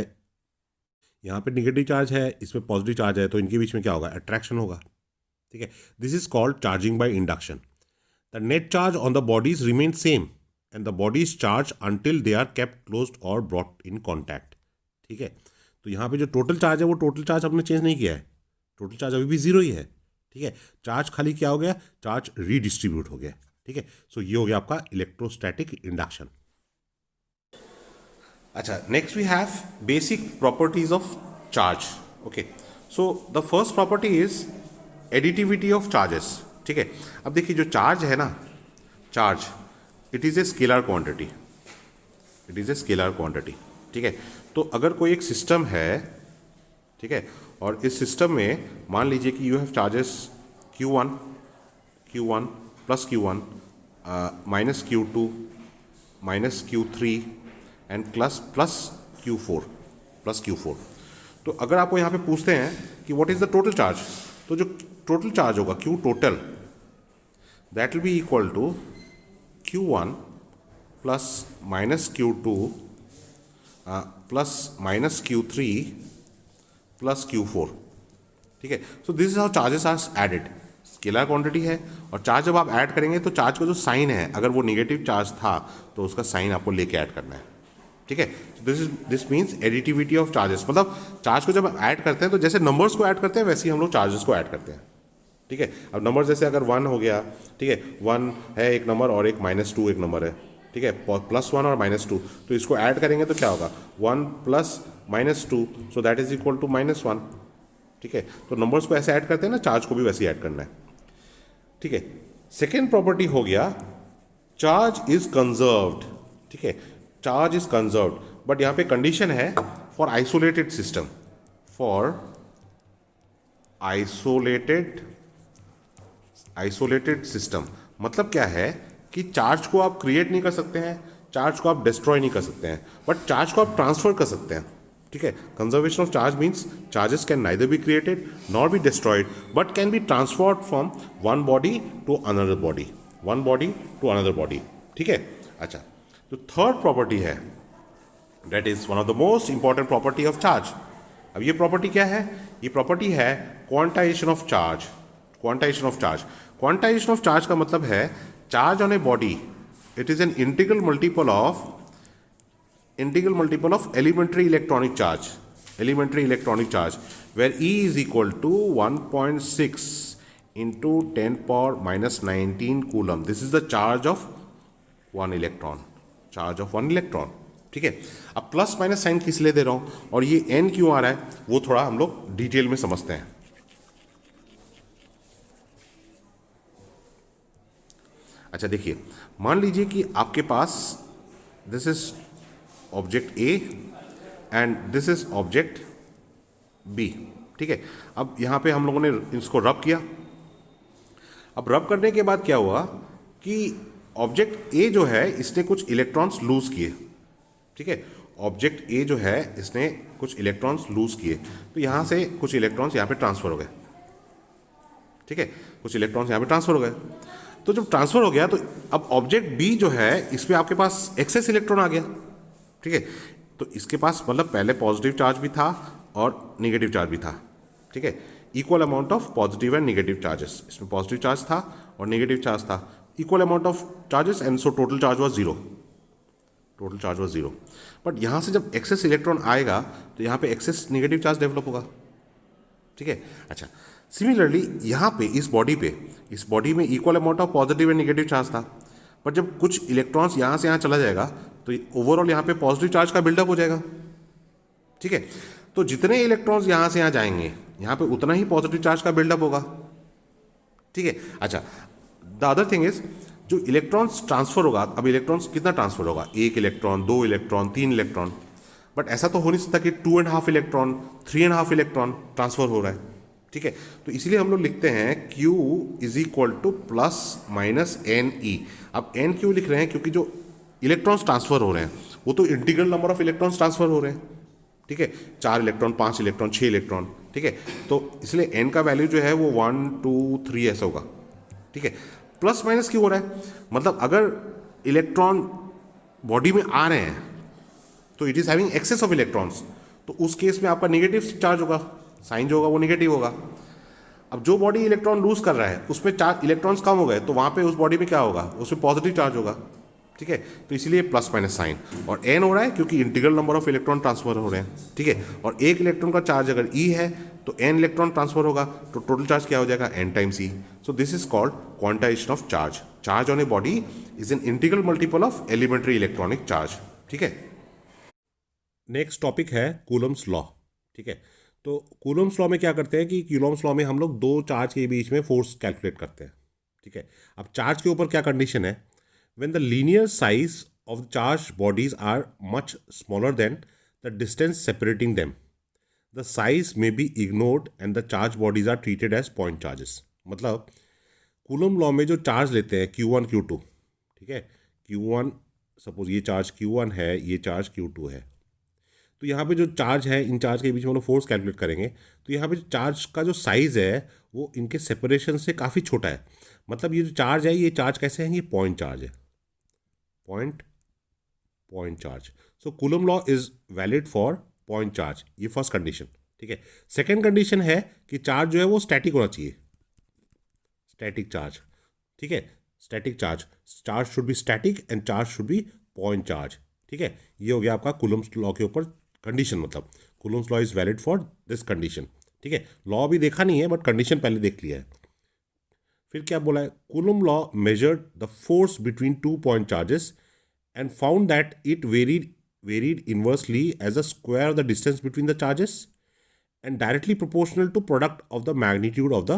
यहाँ पे नेगेटिव चार्ज है, इसमें पॉजिटिव चार्ज है, तो इनके बीच में क्या होगा, अट्रैक्शन होगा, ठीक है। This is called charging by induction. The net charge on the bodies remain same and the bodies charge until they are kept closed और ब्रॉट इन कॉन्टैक्ट, ठीक है। तो यहाँ पे जो टोटल चार्ज है वो टोटल चार्ज हमने चेंज नहीं किया है, टोटल चार्ज अभी भी जीरो ही है, ठीक है। चार्ज खाली क्या हो गया, चार्ज रीडिस्ट्रीब्यूट हो गया, ठीक है। सो ये हो गया आपका इलेक्ट्रोस्टैटिक इंडक्शन। अच्छा, next we have basic properties of charge. Okay, so the first property is additivity of charges, ठीक है। अब देखिए जो चार्ज है ना, charge it is a scalar quantity, it is a scalar quantity, ठीक है। तो अगर कोई एक सिस्टम है, ठीक है, और इस सिस्टम में मान लीजिए कि you have charges Q1 plus Q1 minus Q2 minus Q3 and plus Q4। तो अगर आपको यहाँ पे पूछते हैं कि what is the total charge, तो जो टोटल चार्ज होगा Q total that will be equal to Q1 plus minus Q2 plus minus Q3 plus Q4, ठीक है। So this is how charges are added. Scalar quantity है और charge जब आप add करेंगे तो चार्ज का जो साइन है, अगर वो नेगेटिव चार्ज था तो उसका साइन आपको लेके ऐड करना है, ठीक है। This means additivity of charges, मतलब चार्ज को जब ऐड करते हैं तो जैसे नंबर्स को ऐड करते हैं वैसे ही हम लोग चार्जेस को ऐड करते हैं, ठीक है। अब नंबर जैसे अगर 1 हो गया, ठीक है, 1 है एक नंबर और एक -2 एक नंबर है, ठीक है, +1 और -2, तो इसको ऐड करेंगे तो क्या होगा, 1 plus -2, so that is equal to -1, ठीक है। तो नंबर्स को ऐसे ऐड करते हैं ना, चार्ज को भी वैसे ही ऐड करना है, ठीक है। सेकेंड प्रॉपर्टी हो गया चार्ज इज कंजर्व्ड, ठीक है, चार्ज इज कंजर्व्ड, बट यहां पे कंडीशन है for isolated system, for isolated system. मतलब क्या है कि चार्ज को आप क्रिएट नहीं कर सकते हैं, चार्ज को आप डिस्ट्रॉय नहीं कर सकते हैं, बट चार्ज को आप ट्रांसफर कर सकते हैं, ठीक है। Conservation of charge means charges can neither be created nor be destroyed but can be transferred from one body to another body, ठीक है। अच्छा, तो थर्ड प्रॉपर्टी है that is one of the most important property of charge. अब ये property क्या है, ये प्रॉपर्टी है quantization of charge. Quantization of charge का मतलब है charge on a body, it is an integral multiple of elementary electronic charge where E is equal to 1.6 into 10 power minus 19 coulomb. This is the charge of one electron, ठीक है। अब plus minus sign किस लिए दे रहा हूं और ये n क्यों आ रहा है वो थोड़ा हम लोग डिटेल में समझते हैं। अच्छा देखिए, मान लीजिए कि आपके पास this is object A and this is object B, ठीक है। अब यहां पे हम लोगों ने इसको रब किया। अब रब करने के बाद क्या हुआ कि ऑब्जेक्ट ए जो है इसने कुछ इलेक्ट्रॉन्स लूज किए, ठीक है। ऑब्जेक्ट ए जो है इसने कुछ इलेक्ट्रॉन्स लूज किए, तो यहां से कुछ इलेक्ट्रॉन्स यहां पे ट्रांसफर हो गए, ठीक है, कुछ इलेक्ट्रॉन्स यहां पे ट्रांसफर हो गए। तो जब ट्रांसफर हो गया तो अब ऑब्जेक्ट बी जो है इसमें आपके पास एक्सेस इलेक्ट्रॉन आ गया, ठीक है। तो इसके पास मतलब पहले पॉजिटिव चार्ज भी था और नेगेटिव चार्ज भी था, ठीक है। Equal amount of positive and negative charges, इसमें पॉजिटिव चार्ज था और नेगेटिव चार्ज था, equal amount of charges and so total charge was zero, total charge was zero. But यहाँ से जब एक्सेस इलेक्ट्रॉन आएगा तो यहाँ पे एक्सेस नेगेटिव चार्ज डेवलप होगा, ठीक है। अच्छा, सिमिलरली यहाँ पे इस बॉडी में equal amount of positive and negative charge था, पर जब कुछ इलेक्ट्रॉन्स यहाँ से यहाँ चला जाएगा तो ओवरऑल यहाँ पे पॉजिटिव चार्ज का बिल्डअप हो जाएगा, ठीक है। तो जितने इलेक्ट्रॉन्स यहाँ से यहाँ जाएंगे यहाँ पे उतना ही पॉजिटिव चार्ज का बिल्डअप होगा, ठीक है। अच्छा, द अदर थिंग इज जो इलेक्ट्रॉन्स ट्रांसफर होगा, अब इलेक्ट्रॉन्स कितना ट्रांसफर होगा, 1 इलेक्ट्रॉन, 2 इलेक्ट्रॉन, 3 इलेक्ट्रॉन, बट ऐसा तो हो नहीं सकता कि 2.5 इलेक्ट्रॉन, 3.5 इलेक्ट्रॉन ट्रांसफर हो रहा है, ठीक है। तो इसीलिए हम लोग लिखते हैं Q is equal to plus minus N E. अब एन क्यों लिख रहे हैं, क्योंकि जो इलेक्ट्रॉन्स ट्रांसफर हो रहे हैं वो तो integral number of electrons transfer हो रहे हैं, ठीक है। 4 इलेक्ट्रॉन, 5 इलेक्ट्रॉन, 6 इलेक्ट्रॉन, ठीक है। तो इसलिए एन का वैल्यू जो है वो 1 2 3 ऐसा होगा, ठीक है। प्लस माइनस क्यों हो रहा है, मतलब अगर इलेक्ट्रॉन बॉडी में आ रहे हैं तो it is having excess of electrons, तो उस केस में आपका नेगेटिव चार्ज होगा, साइन जो होगा वो नेगेटिव होगा। अब जो बॉडी इलेक्ट्रॉन लूज कर रहा है उसमें चार्ज इलेक्ट्रॉन्स कम हो गए तो वहां पे उस बॉडी में क्या होगा, उसमें पॉजिटिव चार्ज होगा, ठीक है। तो इसीलिए प्लस माइनस साइन, और एन हो रहा है क्योंकि integral number of electron transfer हो रहे हैं, ठीक है। और एक इलेक्ट्रॉन का चार्ज अगर ई है तो एन इलेक्ट्रॉन ट्रांसफर होगा, तो टोटल चार्ज क्या हो जाएगा, N times E. So this is called quantization of charge. Charge on a body is an integral multiple of elementary electronic charge, ठीक है। नेक्स्ट टॉपिक है कूलम्स लॉ, ठीक है। तो कूलम्स लॉ में क्या करते हैं कि कूलम्स लॉ में हम लोग दो चार्ज के बीच में फोर्स कैलकुलेट करते हैं, ठीक है। अब चार्ज के ऊपर क्या कंडीशन है, when the linear size of the charged bodies are much smaller than the distance separating them, the size may be ignored and the charged bodies are treated as point charges। मतलब coulomb law में जो charge लेते हैं Q1 Q2, ठीक है, Q1 suppose ये charge Q1 है, ये चार्ज Q2 है, तो यहाँ पे जो चार्ज है इन चार्ज के बीच में हम लोग फोर्स कैलकुलेट करेंगे तो यहाँ पे जो चार्ज का जो साइज़ है वो इनके सेपरेशन से काफ़ी छोटा है। मतलब ये जो चार्ज है ये चार्ज कैसे है, ये पॉइंट चार्ज है, point charge. So coulomb law is valid for point charge, ये फर्स्ट कंडीशन, ठीक है। सेकेंड कंडीशन है कि चार्ज जो है वो स्टैटिक होना चाहिए, स्टैटिक चार्ज, ठीक है। Static charge, charge should be static and charge should be point charge, ठीक है। ये हो गया आपका कूलम्स लॉ के ऊपर कंडीशन, मतलब Coulomb's law is valid for this condition, ठीक है। लॉ भी देखा नहीं है बट कंडीशन पहले देख लिया है। फिर क्या बोला है, coulomb law measured the force between 2 point charges and found that it varied inversely as a square of the distance between the charges and directly proportional to product of the magnitude of the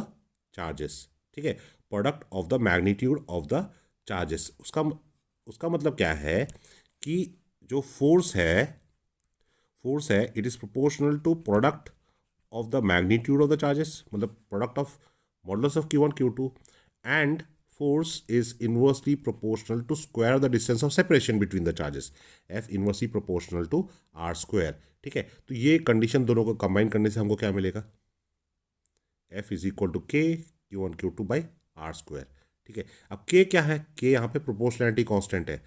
charges, ठीक है। Product of the magnitude of the charges, उसका मतलब क्या है कि जो force है it is proportional to product of the magnitude of the charges, मतलब product of modulus of Q1 Q2, and force is inversely proportional to square of the distance of separation between the charges, F inversely proportional to R square, ठीक है। तो ये condition दोनों को combine करने से हमको क्या मिलेगा, F is equal to K Q1 Q2 by R square, ठीक है। अब K क्या है, K यहाँ पे प्रोपोर्शनैलिटी कांस्टेंट है,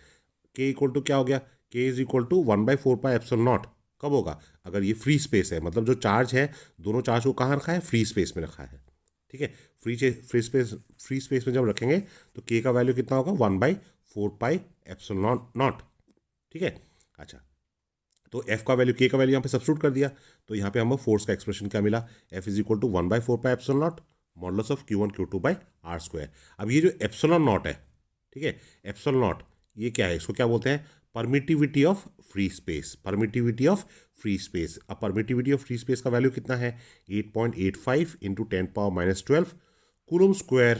K इक्वल टू क्या हो गया, K is equal to 1/4 epsilon naught. कब होगा, अगर ये फ्री स्पेस है, मतलब जो चार्ज है दोनों चार्ज को कहाँ रखा है, फ्री स्पेस में रखा है, ठीक है। फ्री स्पेस में जब रखेंगे तो K का वैल्यू कितना होगा, 1/4 एप्सिलॉन नॉट, ठीक है। अच्छा, तो F का वैल्यू, K का वैल्यू यहाँ पे सब्स्टिट्यूट कर दिया तो यहाँ पे हमें फोर्स का एक्सप्रेशन क्या मिला, F is equal to 1/4 epsilon naught modulus of Q1 Q2 by R square. अब ये जो एप्सिलॉन नॉट है, ठीक है, एप्सिलॉन नॉट ये क्या है, इसको क्या बोलते हैं, permittivity of free space, permittivity of free space. अब परमिटिविटी ऑफ फ्री स्पेस का वैल्यू कितना है, 8.85 इंटू 10⁻⁻12 कूलम स्क्वायर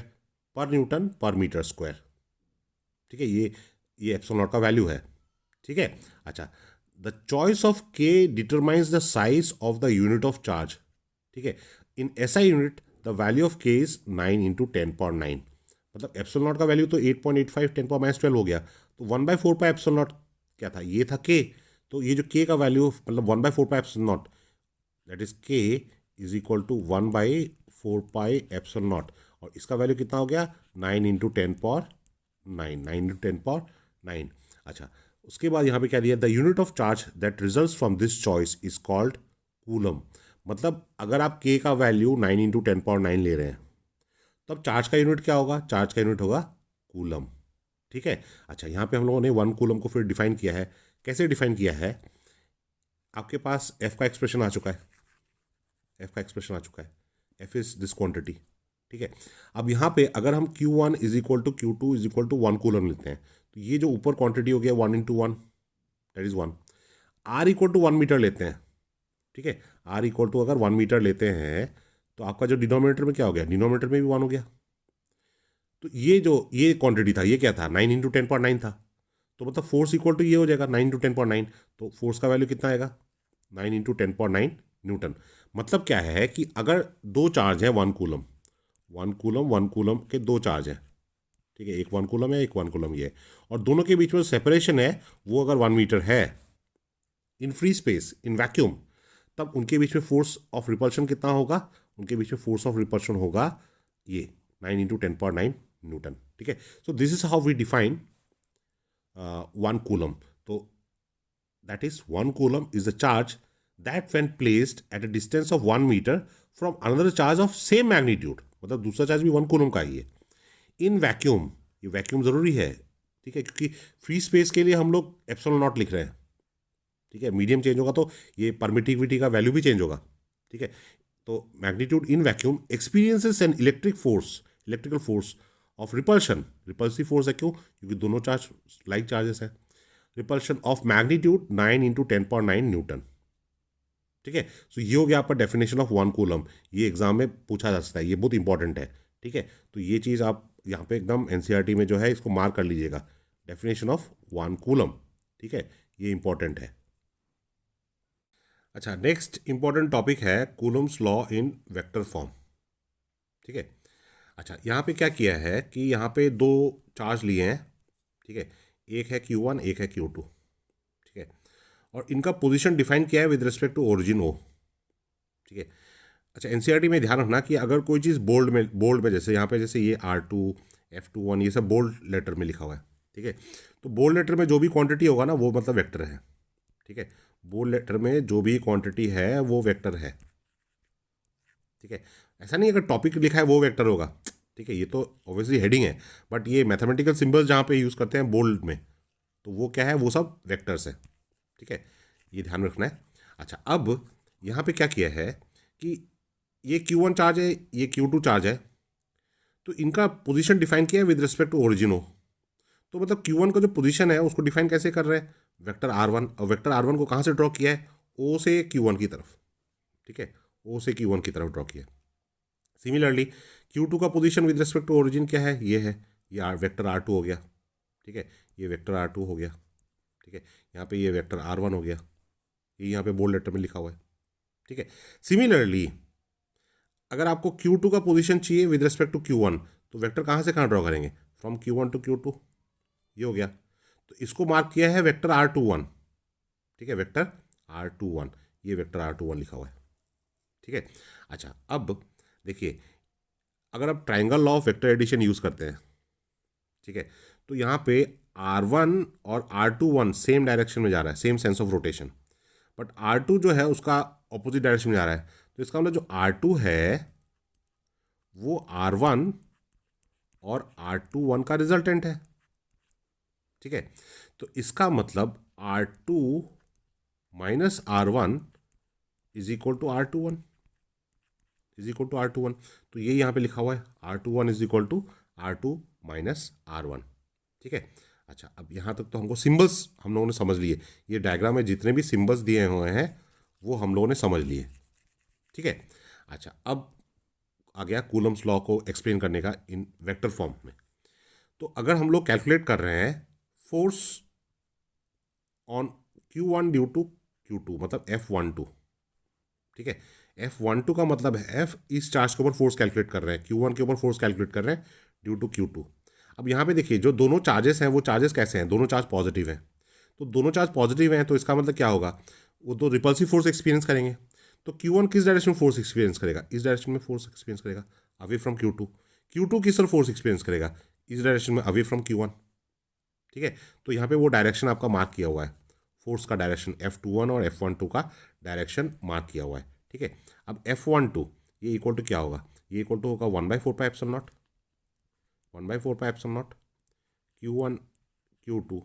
पर न्यूटन पर मीटर स्क्वायर, ठीक है। ये एप्सिलॉन नॉट का वैल्यू है, ठीक है। अच्छा, the choice of K determines the size of the unit of charge, ठीक है। इन SI unit the value of K is 9 into 10⁻9, मतलब एप्सिलॉन नॉट का वैल्यू तो 8.85 10⁻12 हो गया, तो 1/4 एप्सिलॉन नॉट क्या था, ये था K। तो ये जो K का वैल्यू मतलब 1/4 epsilon naught, that is K is equal to 1/4 epsilon naught, और इसका वैल्यू कितना हो गया 9 इंटू 10 पावर 9, 9 इंटू 10 पावर 9। अच्छा, उसके बाद यहाँ पे क्या दिया, the unit of charge that results from this choice is called coulomb. मतलब अगर आप के का वैल्यू 9 इंटू 10 पावर 9 ले रहे हैं, तब चार्ज का यूनिट क्या होगा, चार्ज का यूनिट होगा कूलम। ठीक है। अच्छा, यहाँ पे हम लोगों ने 1 कूलम को फिर डिफाइन किया है। कैसे डिफाइन किया है, आपके पास एफ का एक्सप्रेशन आ चुका है, एफ का एक्सप्रेशन आ चुका है, एफ इज दिस क्वांटिटी। ठीक है। अब यहाँ पे अगर हम Q1 is equal to Q2 is equal to 1 coulomb लेते हैं, तो ये जो ऊपर क्वांटिटी हो गया 1 into 1, that is 1। R equal to 1 metre लेते हैं। ठीक है, आर इक्वल टू अगर 1 मीटर लेते हैं, तो आपका जो डिनोमिनेटर में क्या हो गया, डिनोमिनेटर में भी 1 हो गया। तो ये क्वांटिटी था, ये क्या था, 9 इंटू 10 पावर 9 था। तो मतलब फोर्स इक्वल टू ये हो जाएगा 9 इंटू 10 पावर 9। तो फोर्स का वैल्यू कितना आएगा, 9 इंटू 10 पावर 9 न्यूटन। मतलब क्या है कि अगर दो चार्ज है 1 कूलम के दो चार्ज हैं, ठीक है, एक 1 कूलम है, एक 1 कूलम ये है, और दोनों के बीच में सेपरेशन है वो अगर 1 मीटर है in free space, in vacuum, तब उनके बीच में फोर्स ऑफ रिपल्शन कितना होगा, उनके बीच में फोर्स ऑफ रिपल्शन होगा ये 9 इंटू 10 पावर 9 न्यूटन। ठीक है। So this is how we define 1 coulomb. तो that is 1 coulomb is the charge that when placed at a distance of 1 metre from another charge of same magnitude, मतलब दूसरा charge भी 1 coulomb का ही है, in vacuum. ये vacuum जरूरी है, ठीक है, क्योंकि फ्री स्पेस के लिए हम लोग एप्सिलॉन नॉट लिख रहे हैं। ठीक है, मीडियम चेंज होगा तो ये परमिटिविटी का वैल्यू भी चेंज होगा। ठीक है, तो magnitude in vacuum experiences an electrical force of repulsion, repulsive force है, क्यों, क्योंकि दोनों चार्ज लाइक चार्जेस है, repulsion of magnitude 9 into 10 power 9 newton. ठीक है, सो ये हो गया आपका डेफिनेशन ऑफ 1 कूलम। ये एग्जाम में पूछा जा सकता है, ये बहुत इंपॉर्टेंट है। ठीक है, तो ये चीज़ आप यहाँ पे एकदम एनसीईआरटी में जो है इसको मार्क कर लीजिएगा, डेफिनेशन ऑफ 1 कूलम। ठीक है, ये इंपॉर्टेंट है। अच्छा, नेक्स्ट इंपॉर्टेंट टॉपिक है Coulomb's law in vector form. ठीक है। अच्छा, यहाँ पे क्या किया है कि यहाँ पे दो चार्ज लिए हैं। ठीक है, एक है Q1, एक है Q2। ठीक है, और इनका पोजीशन डिफाइन किया है with respect to origin O। ठीक है। अच्छा, एनसीईआरटी में ध्यान रखना कि अगर कोई चीज़ बोल्ड में जैसे यहाँ पे जैसे ये R2, F21 ये सब बोल्ड लेटर में लिखा हुआ है। ठीक है, तो बोल्ड लेटर में जो भी क्वांटिटी होगा ना वो मतलब वेक्टर है। ठीक है, बोल्ड लेटर में जो भी क्वांटिटी है वो वेक्टर है। ठीक है, ऐसा नहीं अगर टॉपिक लिखा है वो वेक्टर होगा। ठीक है, ये तो ऑब्वियसली हेडिंग है, बट ये मैथमेटिकल सिंबल्स जहाँ पे यूज़ करते हैं बोल्ड में, तो वो क्या है, वो सब वेक्टर्स है। ठीक है, ये ध्यान रखना है। अच्छा, अब यहाँ पे क्या किया है कि ये Q1 चार्ज है, ये Q2 चार्ज है, तो इनका पोजीशन डिफाइन किया है with respect to origin O। तो मतलब Q1 का जो पोजीशन है उसको डिफाइन कैसे कर रहे हैं, वेक्टर R1, और वेक्टर R1 को कहाँ से ड्रॉ किया है, O से Q1 की तरफ। ठीक है, O से Q1 की तरफ ड्रॉ किया। सिमिलरली Q2 का position with respect to origin क्या है, ये है, ये वेक्टर R2 हो गया। ठीक है, ये वेक्टर R2 हो गया। ठीक है, यहाँ पे ये वेक्टर R1 हो गया, ये यहाँ पे बोल्ड लेटर में लिखा हुआ है। ठीक है, सिमिलरली अगर आपको Q2 का पोजीशन चाहिए विद रिस्पेक्ट टू Q1, तो वेक्टर कहाँ से कहाँ ड्रॉ करेंगे, फ्रॉम Q1 टू Q2, ये हो गया। तो इसको मार्क किया है वेक्टर R21। ठीक है, वेक्टर R21, ये वेक्टर R21 लिखा हुआ है। ठीक है। अच्छा, अब देखिए, अगर आप triangle law of vector addition use करते हैं, ठीक है, तो यहाँ पे R1 और R21 सेम डायरेक्शन में जा रहा है, same sense of rotation, but R2 जो है उसका ऑपोजिट डायरेक्शन में जा रहा है। तो इसका मतलब जो R2 है वो R1 और R21 का रिजल्टेंट है। ठीक है, तो इसका मतलब R2 minus R1 is equal to R21, is equal to R21। तो ये यहाँ पे लिखा हुआ है R21 is equal to R2 minus R1। ठीक है। अच्छा, अब यहाँ तक तो हमको सिंबल्स हम लोगों ने समझ लिए, ये डायग्राम में जितने भी सिंबल्स दिए हुए हैं वो हम लोगों ने समझ लिए। ठीक है। अच्छा, अब आ गया कूलम्स लॉ को एक्सप्लेन करने का इन वेक्टर फॉर्म में। तो अगर हम लोग कैलकुलेट कर रहे हैं force on Q1 due to Q2, मतलब F12। ठीक है, F12 का मतलब है F इस चार्ज के ऊपर फोर्स कैलकुलेट कर रहे हैं, Q1 के ऊपर फोर्स कैलकुलेट कर रहे हैं ड्यू टू Q2। अब यहाँ पे देखिए, जो दोनों चार्जेस हैं वो चार्जेस कैसे हैं, दोनों चार्ज पॉजिटिव हैं। तो दोनों चार्ज पॉजिटिव हैं, तो इसका मतलब क्या होगा, वो तो रिपल्सिव फोर्स एक्सपीरियंस करेंगे। तो Q1 किस डायरेक्शन में फोर्स एक्सपीरियंस करेगा, इस डायरेक्शन में फोर्स एक्सपीरियंस करेगा, अवे फ्रॉम Q2। Q2 किस तरफ फोर्स एक्सपीरियंस करेगा, इस डायरेक्शन में, अवे फ्रॉम Q1, ठीक है। तो यहाँ पे वो डायरेक्शन आपका मार्क किया हुआ है, फोर्स का डायरेक्शन F21 और F12 का डायरेक्शन मार्क किया हुआ है, ठीक है। अब F12 ये इक्वल टू क्या होगा, ये इक्वल टू होगा 1/4πε0, 1/4πε0 Q1 Q2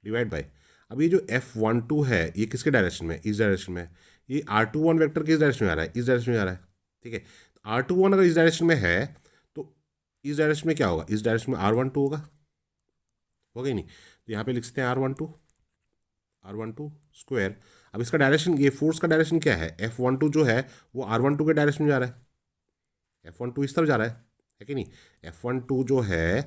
डिवाइड बाय, अब ये जो F12 है ये किसके डायरेक्शन में, इस डायरेक्शन में, ये R21 वेक्टर किस डायरेक्शन में आ रहा है, इस डायरेक्शन में आ रहा है, ठीक है। R21 अगर इस डायरेक्शन में है तो इस डायरेक्शन में क्या होगा, इस डायरेक्शन में R12 होगा ही नहीं, तो यहाँ पे लिख सकते हैं R12 स्क्वायर। अब इसका डायरेक्शन, ये फोर्स का डायरेक्शन क्या है, F12 जो है वो R12 के डायरेक्शन में जा रहा है, F12 इस तरफ जा रहा है कि नहीं। F12 जो है,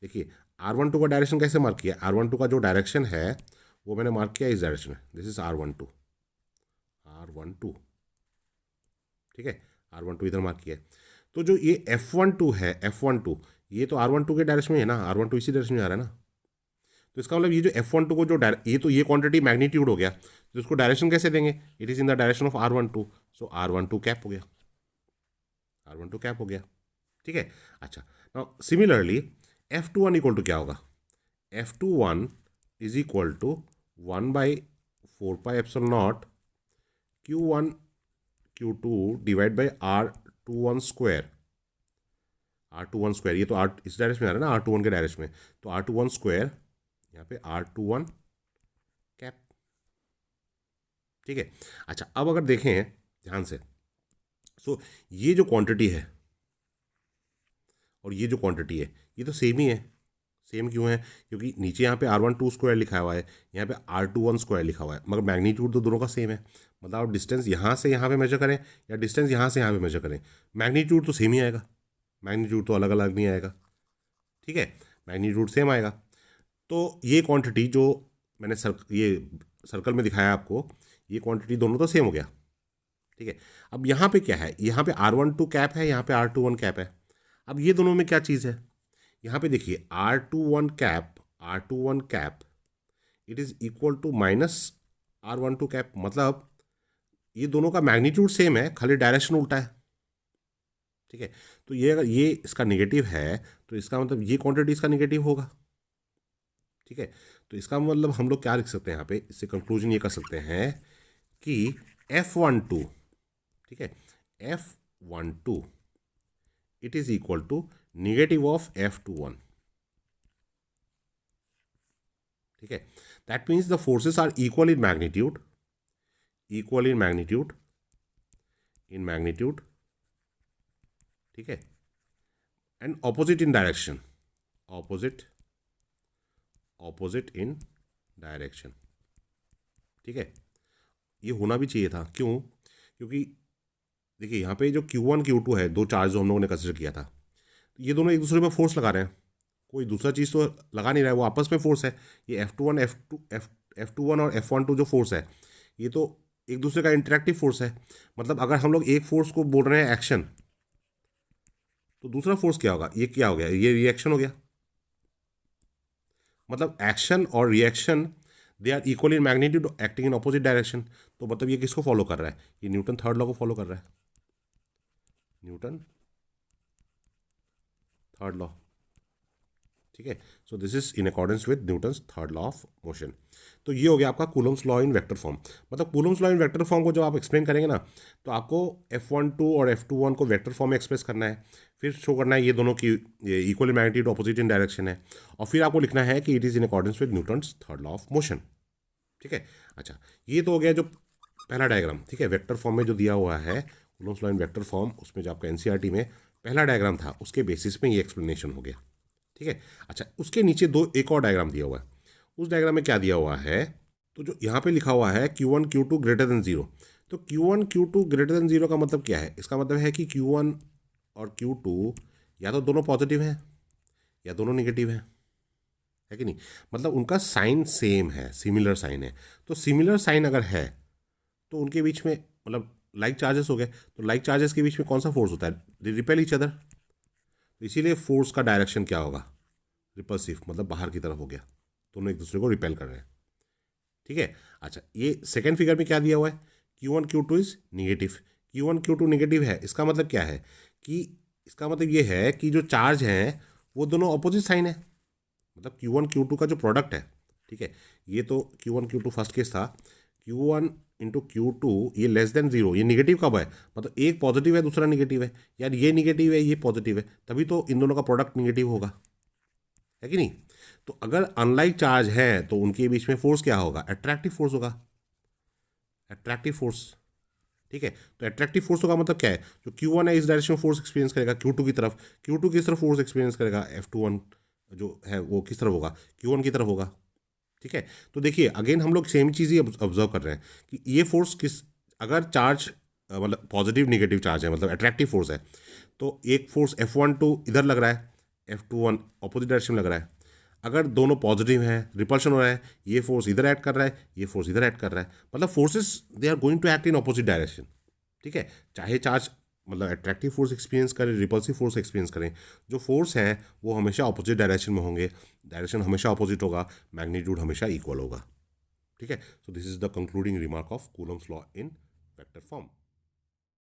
देखिए R12 का डायरेक्शन कैसे मार्क किया, R12 का जो डायरेक्शन है वो मैंने मार्क किया इस डायरेक्शन में, दिस इज R12, ठीक है, R12 इधर मार्क किया है। तो जो ये F12 है, F12 ये तो R12 के डायरेक्शन में है ना, R12 इसी डायरेक्शन में आ रहा है ना। तो इसका मतलब ये जो F12 को जो ये तो ये क्वांटिटी मैग्नीट्यूड हो गया, तो इसको डायरेक्शन कैसे देंगे, it is in the direction of R12, so R12 cap हो गया, R12 कैप हो गया, ठीक है। अच्छा, now similarly F21 equal to क्या होगा, F21 is equal to 1/4πε0 Q1 Q2 divide by R21 square, R21 square, ये तो R इस डायरेक्शन में आ रहा है ना, R21 के डायरेक्शन में, तो R21 स्क्वायर यहाँ पे R21 कैप, ठीक है। अच्छा, अब अगर देखें ध्यान से, सो ये जो क्वांटिटी है और ये जो क्वांटिटी है ये तो सेम ही है, सेम क्यों है, क्योंकि नीचे यहाँ पे R12 स्क्वायर लिखा हुआ है, यहाँ पे R21 स्क्वायर लिखा हुआ है, मगर मैग्नीट्यूड तो दोनों का सेम है। मतलब आप डिस्टेंस यहाँ से यहाँ पे मेजर करें या डिस्टेंस यहाँ से यहाँ पे मेजर करें, मैग्नीट्यूड तो सेम ही आएगा, मैग्नीट्यूड तो अलग अलग नहीं आएगा, ठीक है, मैग्नीट्यूड सेम आएगा। तो ये क्वांटिटी जो मैंने ये सर्कल में दिखाया आपको, ये क्वांटिटी दोनों तो सेम हो गया, ठीक है। अब यहाँ पे क्या है, यहाँ पे R12 कैप है, यहाँ पे R21 कैप है। अब ये दोनों में क्या चीज़ है, यहाँ पे देखिए R21 cap it is equal to minus R12 cap, मतलब ये दोनों का मैग्नीट्यूड सेम है, खाली डायरेक्शन उल्टा है, ठीक है। तो ये अगर ये इसका नेगेटिव है तो इसका मतलब ये क्वांटिटी इसका नेगेटिव होगा, ठीक है। तो इसका मतलब हम लोग क्या लिख सकते हैं यहाँ पे, इससे कंक्लूजन ये कर सकते हैं कि F12, ठीक है, F12 it is equal to negative of F21, ठीक है। That means the forces are equal in magnitude, ठीक है, and opposite in direction, opposite in direction, ठीक है। ये होना भी चाहिए था, क्यों, क्योंकि देखिए यहाँ पे जो Q1 Q2 है, दो चार्ज जो हम लोगों ने कंसिडर किया था, तो ये दोनों एक दूसरे पर फोर्स लगा रहे हैं, कोई दूसरा चीज़ तो लगा नहीं रहा है, वो आपस में फोर्स है। ये F21 और F12 जो फोर्स है ये तो एक दूसरे का इंटरेक्टिव फोर्स है। मतलब अगर हम लोग एक फोर्स को बोल रहे हैं एक्शन, तो दूसरा फोर्स क्या होगा, ये क्या हो गया, ये रिएक्शन हो गया। मतलब एक्शन और reaction they are equal in magnitude acting in opposite direction. तो मतलब ये किसको फॉलो कर रहा है, ये न्यूटन थर्ड लॉ को फॉलो कर रहा है, न्यूटन थर्ड लॉ, ठीक है। So this is in accordance with Newton's third law of motion. तो ये हो गया आपका Coulomb's law in vector form. मतलब Coulomb's law in vector form को जब आप एक्सप्लेन करेंगे ना, तो आपको F12 और F21 को वेक्टर फॉर्म में एक्सप्रेस करना है, फिर शो करना है ये दोनों की equal in magnitude opposite in direction है, और फिर आपको लिखना है कि it is in accordance with Newton's third law of motion, ठीक है। अच्छा, ये तो हो गया जो पहला डायग्राम, ठीक है, वेक्टर फॉर्म में जो दिया हुआ है Coulomb's law in vector form, उसमें जो आपका एनसीईआरटी में पहला डायग्राम था उसके बेसिस में ये एक्सप्लेनेशन हो गया, ठीक है। अच्छा, उसके नीचे एक और डायग्राम दिया हुआ है, उस डायग्राम में क्या दिया हुआ है, तो जो यहाँ पे लिखा हुआ है Q1 Q2 ग्रेटर देन 0, तो Q1 Q2 ग्रेटर देन 0 का मतलब क्या है, इसका मतलब है कि Q1 और Q2 या तो दोनों पॉजिटिव हैं या दोनों निगेटिव है कि नहीं। मतलब उनका साइन सेम है, सिमिलर साइन है। तो सिमिलर साइन अगर है तो उनके बीच में मतलब लाइक चार्जेस हो गए, तो लाइक चार्जेस के बीच में कौन सा फोर्स होता है, दे रिपेल ईच अदर। तो इसीलिए फोर्स का डायरेक्शन क्या होगा, रिपल्सिव, मतलब बाहर की तरफ हो गया, दोनों एक दूसरे को रिपेल कर रहे हैं, ठीक है। अच्छा, ये सेकेंड फिगर में क्या दिया हुआ है, Q1 Q2 is negative, Q1 Q2 negative है, इसका मतलब क्या है कि इसका मतलब ये है कि जो चार्ज हैं वो दोनों अपोजिट साइन है, मतलब Q1 Q2 का जो प्रोडक्ट है, ठीक है, ये तो Q1 Q2 फर्स्ट केस था, Q1 इंटू Q2 ये लेस देन जीरो, ये निगेटिव कब है, मतलब एक पॉजिटिव है दूसरा निगेटिव है, यार ये निगेटिव है ये पॉजिटिव है, तभी तो इन दोनों का प्रोडक्ट निगेटिव होगा, है कि नहीं। तो अगर अनलाइक चार्ज है तो उनके बीच में फोर्स क्या होगा, अट्रैक्टिव फोर्स होगा, अट्रैक्टिव फोर्स, ठीक है। तो अट्रैक्टिव फोर्स होगा मतलब क्या है, जो Q1 है इस डायरेक्शन में फोर्स एक्सपीरियंस करेगा Q2 की तरफ, Q2 किस तरफ फोर्स एक्सपीरियंस करेगा, F21 जो है वो किस तरफ होगा, Q1 की तरफ होगा, ठीक है। तो देखिए अगेन हम लोग सेम चीज़ ही ऑब्जर्व कर रहे हैं कि ये फोर्स किस, अगर चार्ज मतलब पॉजिटिव निगेटिव चार्ज है मतलब अट्रैक्टिव फोर्स है, तो एक फोर्स F12 इधर लग रहा है, F21 ऑपोजिट डायरेक्शन में लग रहा है, अगर दोनों पॉजिटिव हैं रिपल्शन हो रहा है, ये फोर्स इधर ऐड कर रहा है ये फोर्स इधर ऐड कर रहा है, मतलब forces they are going to act in opposite direction, ठीक है। चाहे चार्ज मतलब अट्रैक्टिव फोर्स एक्सपीरियंस करें रिपल्सिव फोर्स एक्सपीरियंस करें, जो फोर्स है वो हमेशा ऑपोजिट डायरेक्शन में होंगे, डायरेक्शन हमेशा ऑपोजिट होगा, मैग्नीट्यूड हमेशा इक्वल होगा, ठीक है। So this is the concluding remark of Coulomb's law in vector form.